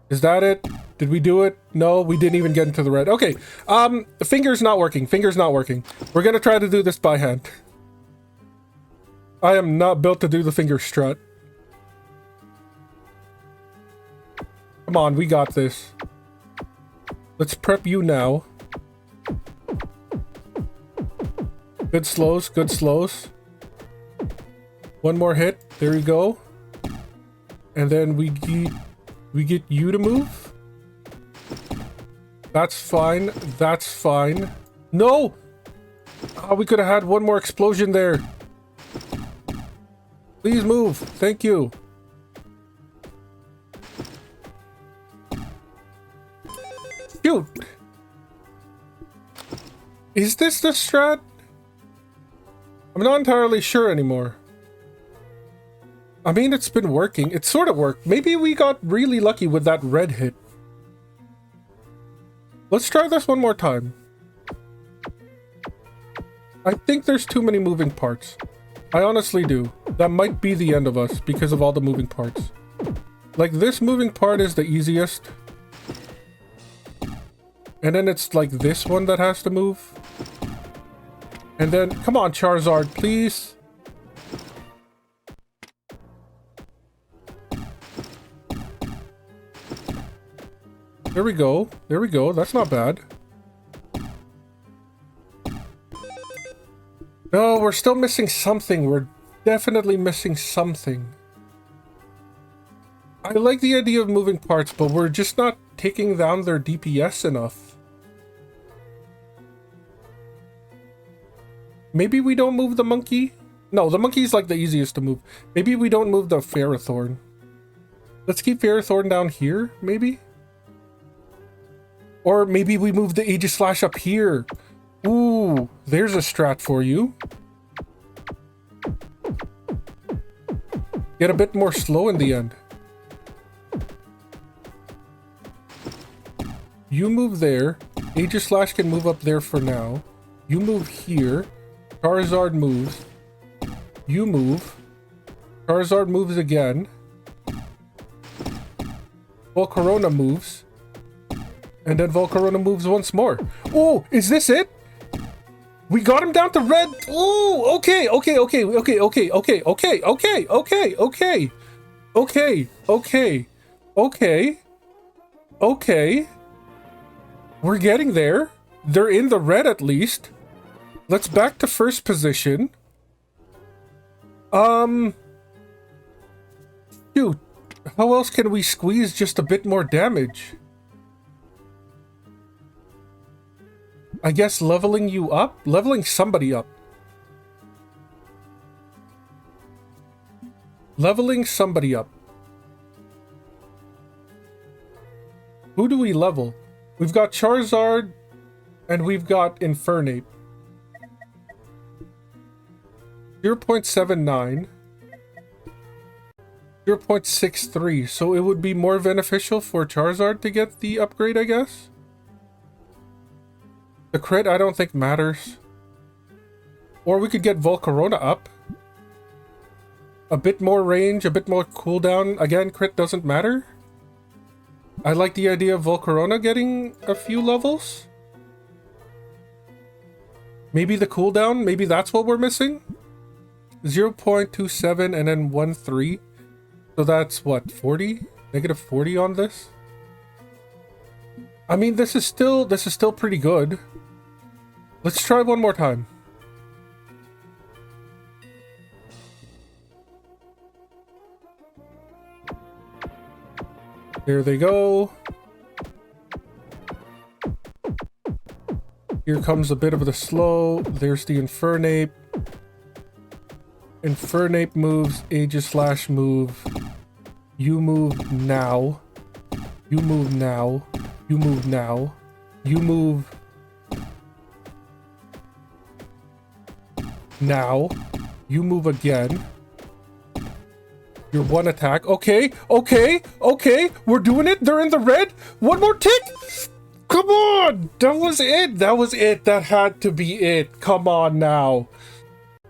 Is that it? Did we do it? No, we didn't even get into the red. Okay, the finger's not working. Finger's not working. We're gonna try to do this by hand. I am not built to do the finger strut. Come on, we got this. Let's prep you now. Good slows, good slows. One more hit. There we go. And then we get you to move. That's fine. That's fine. No! Oh, we could have had one more explosion there. Please move. Thank you. Shoot. Is this the strat? I'm not entirely sure anymore. I mean, it's been working. It sort of worked. Maybe we got really lucky with that red hit. Let's try this one more time. I think there's too many moving parts. I honestly do. That might be the end of us because of all the moving parts. Like, this moving part is the easiest. And then it's like this one that has to move. And then, come on, Charizard, please. There we go. There we go. That's not bad. No, we're still missing something. We're definitely missing something. I like the idea of moving parts, but we're just not taking down their DPS enough. Maybe we don't move the monkey? No, the monkey's like the easiest to move. Maybe we don't move the Ferrothorn. Let's keep Ferrothorn down here, maybe? Or maybe we move the Aegislash up here. Ooh, there's a strat for you. Get a bit more slow in the end. You move there. Aegislash can move up there for now. You move here. Charizard moves. You move. Charizard moves again. Volcarona moves. And then Volcarona moves once more. Oh, is this it? We got him down to red. Oh, okay. We're getting there. They're in the red at least. Let's back to first position. Shoot. How else can we squeeze just a bit more damage? I guess leveling you up? Leveling somebody up. Leveling somebody up. Who do we level? We've got Charizard and we've got Infernape. 0.79. 0.63. So it would be more beneficial for Charizard to get the upgrade, I guess? The crit, I don't think matters. Or we could get Volcarona up. A bit more range, a bit more cooldown. Again, crit doesn't matter. I like the idea of Volcarona getting a few levels. Maybe the cooldown, maybe that's what we're missing. 0.27 and then 1.3. So that's what, 40? Negative 40 on this? I mean, this is still pretty good. Let's try one more time. There they go. Here comes a bit of the slow. There's the Infernape. Infernape moves, Aegislash move. You move now. You move now. You move now. You move now. You move again. Your one attack. Okay, okay, okay. We're doing it. They're in the red. One more tick. Come on. That was it. That was it. That had to be it. Come on now.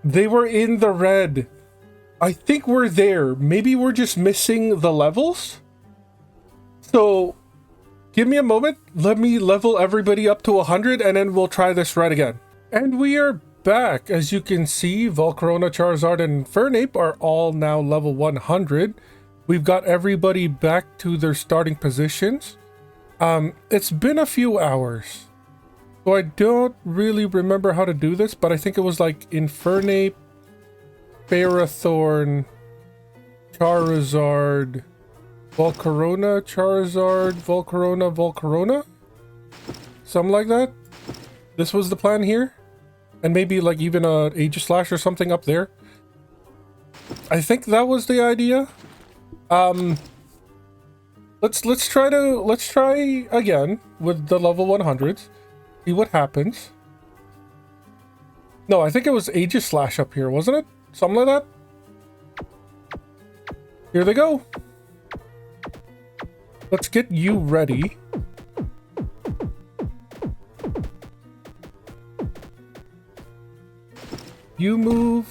They were in the red. I think we're there. Maybe we're just missing the levels. So give me a moment. Let me level everybody up to 100 and then we'll try this right again. And we are back. As you can see, Volcarona, Charizard, and Infernape are all now level 100. We've got everybody back to their starting positions. It's been a few hours, so I don't really remember how to do this, but I think it was like Infernape, Ferrothorn, Charizard, Volcarona, Charizard, Volcarona, Volcarona? Something like that? This was the plan here? And maybe like even a Aegislash or something up there. I think that was the idea. Let's try again with the level 100s. See what happens. No, I think it was Aegislash up here, wasn't it? Something like that. Here they go. Let's get you ready. You move.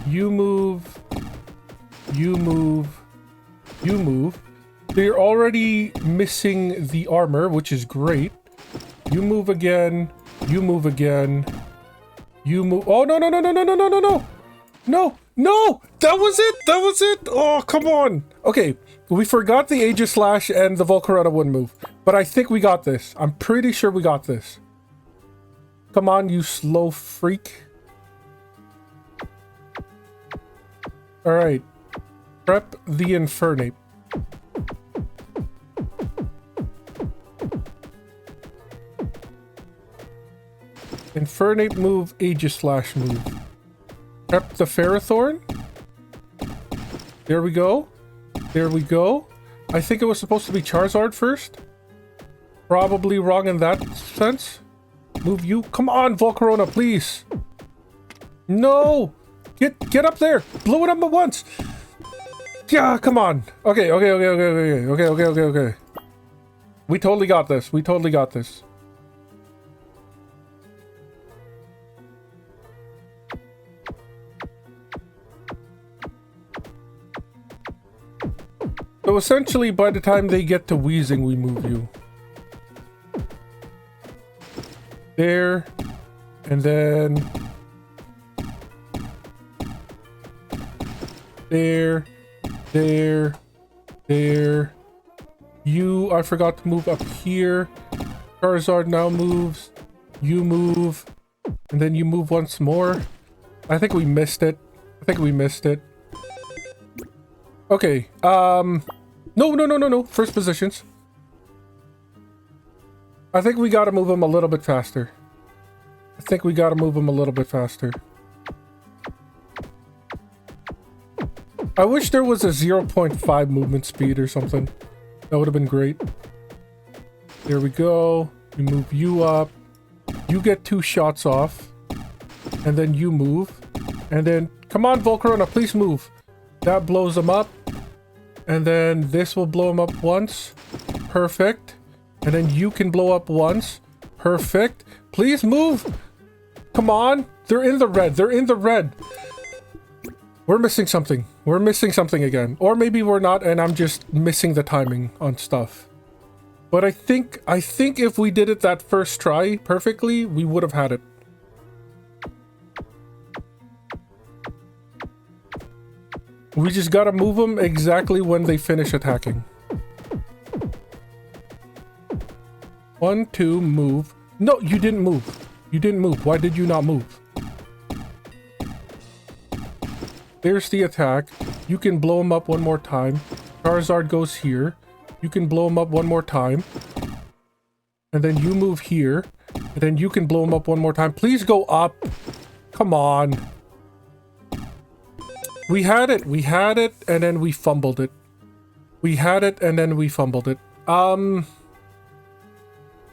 You move. You move. You move. They're already missing the armor, which is great. You move again. You move again. You move. Oh, no, no, no, no, no, no, no, no, no. No, no. That was it. That was it. Oh, come on. Okay. We forgot the Aegislash and the Volcarona wouldn't move. But I think we got this. I'm pretty sure we got this. Come on, you slow freak. Alright. Prep the Infernape. Infernape move, Aegislash move. Prep the Ferrothorn. There we go. There we go. I think it was supposed to be Charizard first. Probably wrong in that sense. Move you. Come on, Volcarona, please. No! Get up there! Blow it up at once! Yeah, come on. Okay, okay, okay, okay, okay, okay, okay, okay, okay. We totally got this. We totally got this. So essentially, by the time they get to wheezing, we move you. There. And then... There. There. There. You, I forgot to move up here. Charizard now moves. You move. And then you move once more. I think we missed it. I think we missed it. Okay, no, no, no, no, no. First positions. I think we gotta move him a little bit faster. I think we gotta move him a little bit faster. I wish there was a 0.5 movement speed or something. That would have been great. There we go. We move you up. You get 2 shots off. And then you move. And then, come on, Volcarona, please move. That blows him up. And then this will blow him up once. Perfect. And then you can blow up once. Perfect. Please move. Come on. They're in the red. They're in the red. We're missing something. We're missing something again. Or maybe we're not and I'm just missing the timing on stuff. But I think if we did it that first try perfectly, we would have had it. We just gotta move them exactly when they finish attacking. 1, 2, move. No, you didn't move. You didn't move. Why did you not move? There's the attack. You can blow him up one more time. Charizard goes here. You can blow him up one more time. And then you move here. And then you can blow him up one more time. Please go up. Come on. We had it, and then we fumbled it. We had it, and then we fumbled it.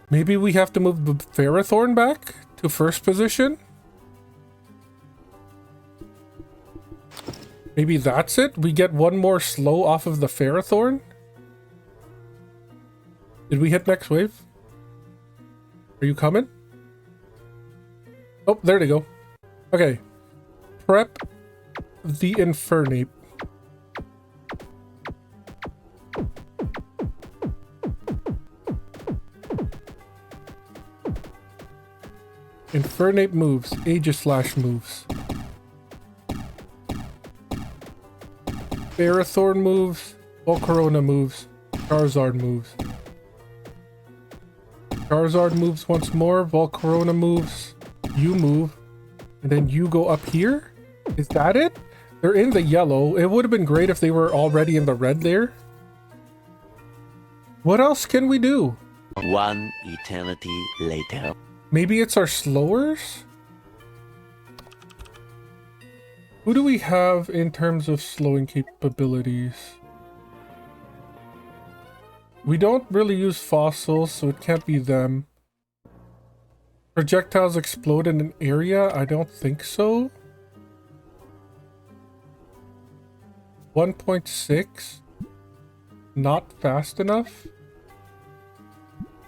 Maybe we have to move the Ferrothorn back to first position? Maybe that's it? We get one more slow off of the Ferrothorn? Did we hit next wave? Are you coming? Oh, there they go. Okay. Prep the Infernape. Infernape moves. Aegislash moves. Ferrothorn moves. Volcarona moves. Charizard moves. Charizard moves once more. Volcarona moves. You move. And then you go up here? Is that it? They're in the yellow. It would have been great if they were already in the red there. What else can we do? One eternity later. Maybe it's our slowers? Who do we have in terms of slowing capabilities? We don't really use fossils, so it can't be them. Projectiles explode in an area? I don't think so. 1.6. Not fast enough.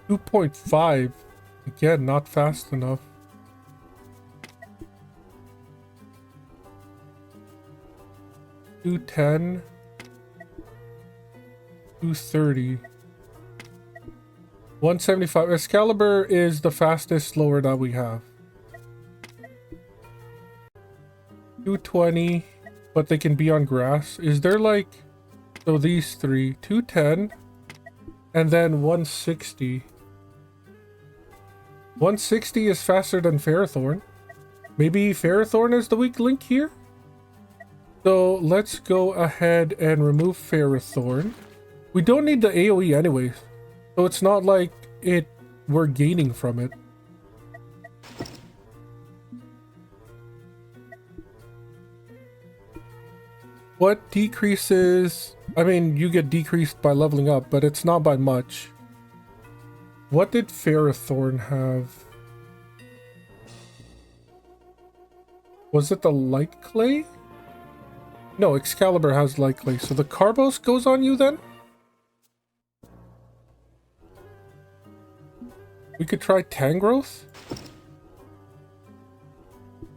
2.5. Again, not fast enough. 210. 230. 175. Excalibur is the fastest slower that we have. 220. But they can be on grass. Is there like... So these three. 210. And then 160. 160 is faster than Ferrothorn. Maybe Ferrothorn is the weak link here? So let's go ahead and remove Ferrothorn. We don't need the AoE anyways. So it's not like we're gaining from it. What decreases... I mean, you get decreased by leveling up, but it's not by much. What did Ferrothorn have? Was it the Light Clay? No, Excalibur has Light Clay. So the Carbos goes on you then? We could try Tangrowth?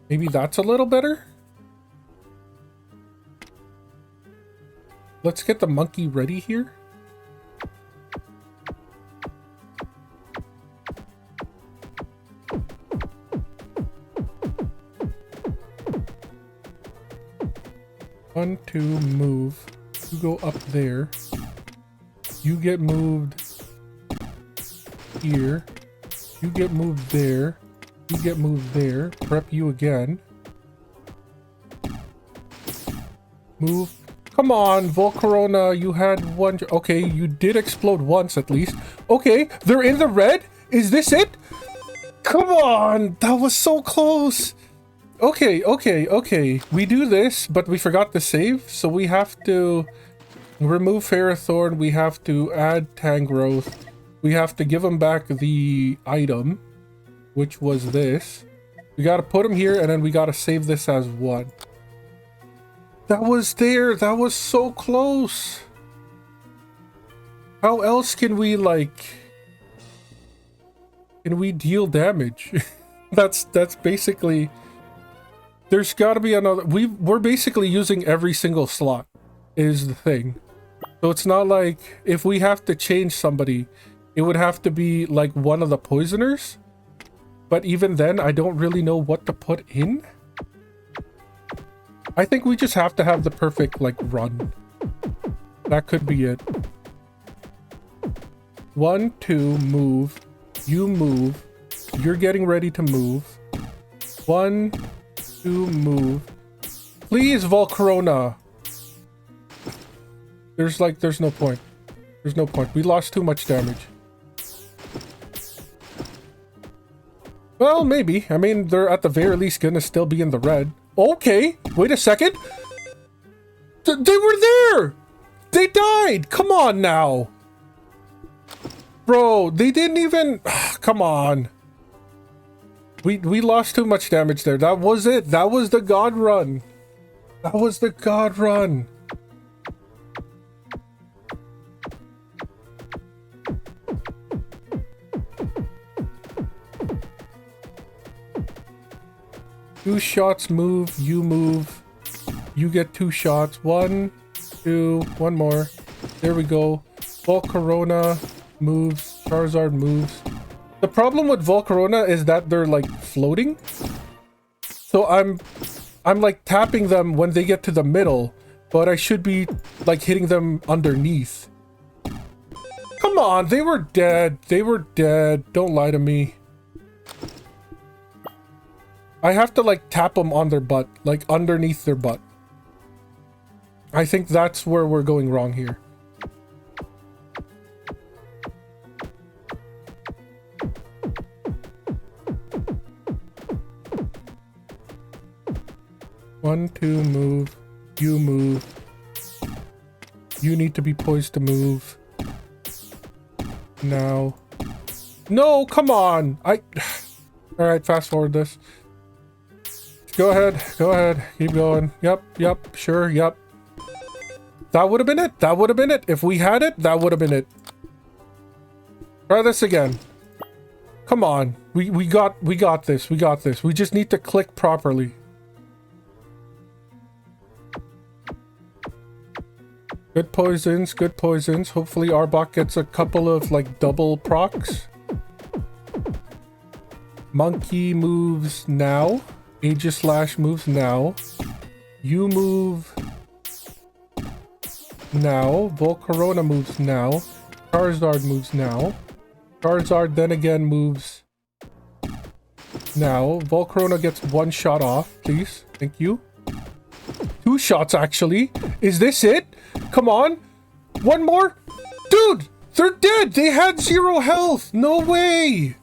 Maybe that's a little better? Let's get the monkey ready here. One, two, move. You go up there. You get moved here. You get moved there. You get moved there. Prep you again. Move. Come on, Volcarona, you had one... Okay, you did explode once at least. Okay, they're in the red? Is this it? Come on! That was so close! Okay, okay, okay. We do this, but we forgot to save, so we have to remove Ferrothorn, we have to add Tangrowth, we have to give him back the item, which was this. We gotta put him here, and then we gotta save this as one. That was there. That was so close. How else can we, like... can we deal damage? That's basically... There's got to be another... We're basically using every single slot, is the thing. So it's not like if we have to change somebody, it would have to be like one of the poisoners. But even then, I don't really know what to put in. I think we just have to have the perfect, like, run. That could be it. 1, 2, move. You move. You're getting ready to move. 1, 2, move. Please, Volcarona. There's no point. There's no point. We lost too much damage. Well, maybe. I mean, they're at the very least gonna still be in the red. Okay, wait a second. They were there! They died! Come on now! Bro, they didn't even... Come on. We lost too much damage there. That was it. That was the God run. That was the God run. Two shots move, you move. You get 2 shots. 1, 2, one more. There we go. Volcarona moves. Charizard moves. The problem with Volcarona is that they're like floating. So I'm like tapping them when they get to the middle, but I should be like hitting them underneath. Come on, they were dead. They were dead. Don't lie to me. I have to like tap them on their butt, like underneath their butt. I think that's where we're going wrong here. One, two, move. You move. You need to be poised to move. Now. No, come on! Alright, fast forward this. Go ahead, keep going. Yep, sure, yep. That would have been it, that would have been it. If we had it, that would have been it. Try this again. Come on, we got this, we got this. We just need to click properly. Good poisons, good poisons. Hopefully Arbok gets a couple of like double procs. Monkey moves now. Aegislash moves now. You move now. Volcarona moves now. Charizard moves now. Charizard then again moves now. Volcarona gets 1 shot off, please. Thank you. 2 shots, actually. Is this it? Come on. 1 more. Dude, they're dead. They had 0 health. No way.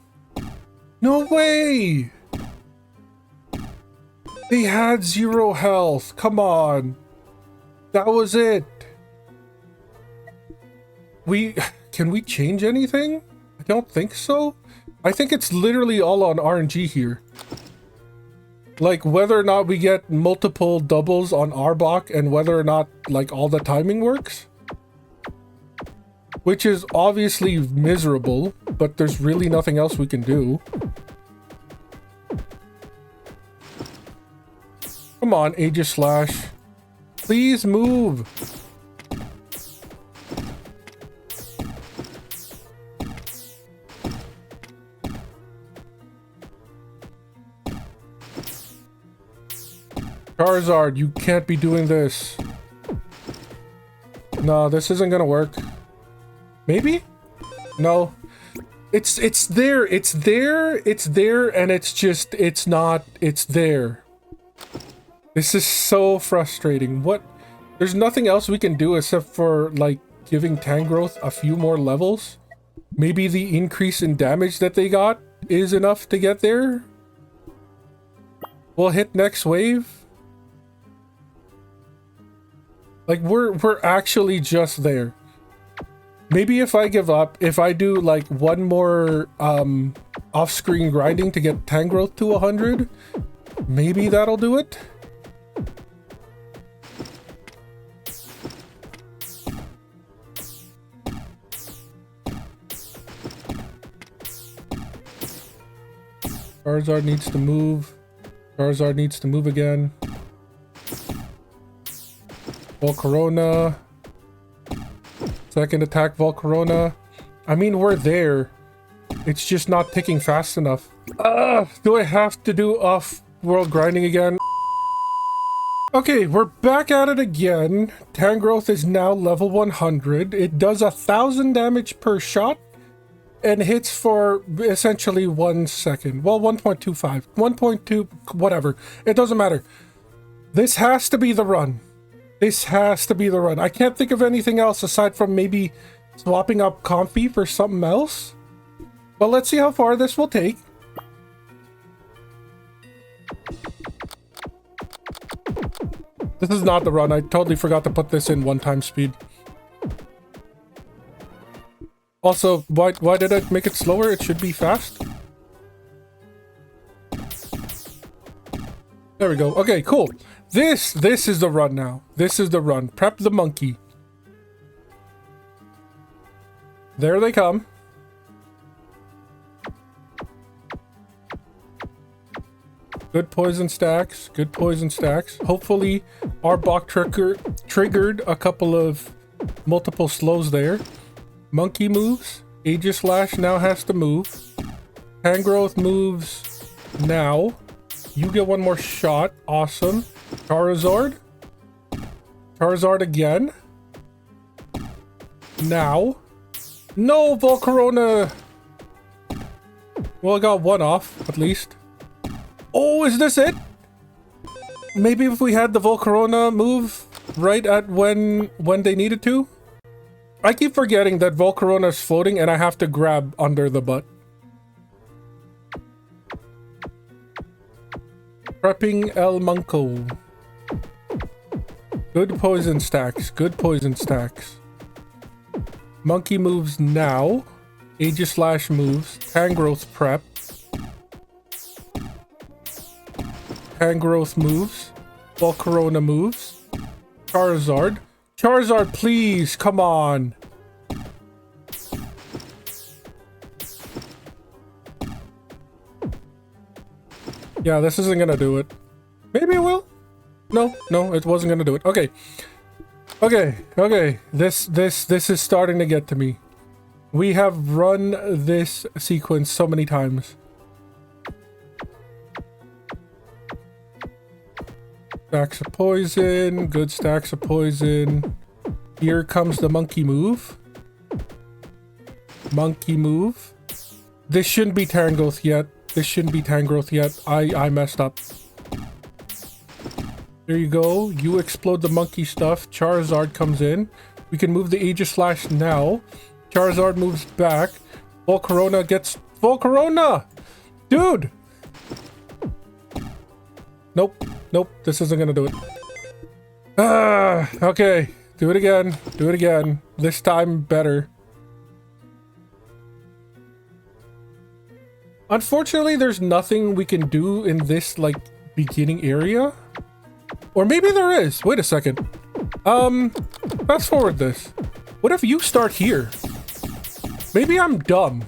No way. They had 0 health. Come on. That was it. Can we change anything? I don't think so. I think it's literally all on RNG here. Like whether or not we get multiple doubles on Arbok and whether or not like all the timing works. Which is obviously miserable, but there's really nothing else we can do. Come on, Aegislash. Please move. Charizard, you can't be doing this. No, this isn't gonna work. Maybe? No. It's there, and it's not, it's there. This is so frustrating. What? There's nothing else we can do except for, like, giving Tangrowth a few more levels. Maybe the increase in damage that they got is enough to get there. We'll hit next wave. Like, we're actually just there. Maybe if I give up, if I do, like, 1 more, off-screen grinding to get Tangrowth to 100, maybe that'll do it. Charizard needs to move. Charizard needs to move again. Volcarona. Second attack, Volcarona. I mean, we're there. It's just not ticking fast enough. Do I have to do off-world grinding again? Okay, we're back at it again. Tangrowth is now level 100. It does 1,000 damage per shot and hits for essentially 1 second. Well, 1.25, 1.2, whatever. It doesn't matter. This has to be the run. This has to be the run. I can't think of anything else aside from maybe swapping up Comfy for something else. But let's see how far this will take. This is not the run. I totally forgot to put this in 1-time speed. Also, why did I make it slower? It should be fast. There we go. Okay, cool. This is the run now. This is the run. Prep the monkey. There they come. Good poison stacks. Good poison stacks. Hopefully, Arbok triggered a couple of multiple slows there. Monkey moves. Aegislash now has to move. Tangrowth moves now. You get one more shot. Awesome. Charizard. Charizard again. Now. No, Volcarona. Well, I got one off, at least. Oh, is this it? Maybe if we had the Volcarona move right at when they needed to? I keep forgetting that Volcarona is floating and I have to grab under the butt. Prepping El Manco. Good poison stacks. Good poison stacks. Monkey moves now. Aegislash moves. Tangrowth prep. Tangrowth moves. Volcarona moves. Charizard. Charizard, please, come on. Yeah, this isn't gonna do it. Maybe it will. No, it wasn't gonna do it. Okay. Okay. This is starting to get to me. We have run this sequence so many times. Stacks of poison. Good stacks of poison. Here comes the monkey move. Monkey move. This shouldn't be Tangrowth yet. This shouldn't be Tangrowth yet. I messed up. There you go. You explode the monkey stuff. Charizard comes in. We can move the Aegislash now. Charizard moves back. Volcarona gets... Volcarona! Dude! Nope. This isn't gonna do it. Okay. Do it again. Do it again. This time better. Unfortunately, there's nothing we can do in this, like, beginning area. Or maybe there is. Wait a second. Fast forward this. What if you start here? Maybe I'm dumb.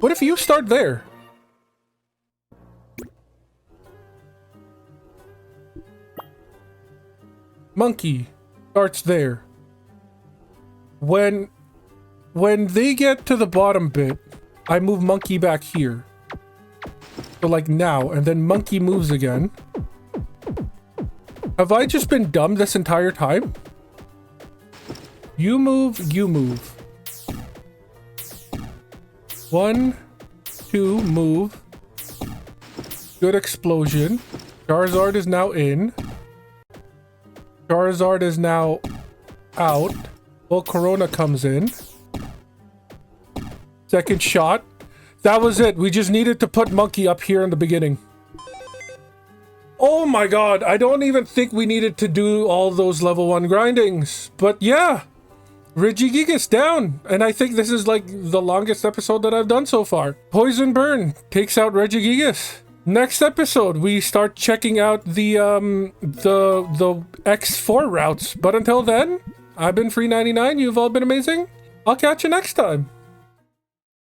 What if you start there? Monkey starts there. When they get to the bottom bit, I move monkey back here. So like now, and then monkey moves again. Have I just been dumb this entire time? You move, you move. 1, 2, move. Good explosion. Charizard is now in. Charizard is now out. Volcarona comes in. Second shot. That was it. We just needed to put monkey up here in the beginning. Oh my god. I don't even think we needed to do all those level 1 grindings. But yeah. Regigigas down. And I think this is like the longest episode that I've done so far. Poison Burn takes out Regigigas. Next episode, we start checking out the X4 routes. But until then, I've been Free99. You've all been amazing. I'll catch you next time.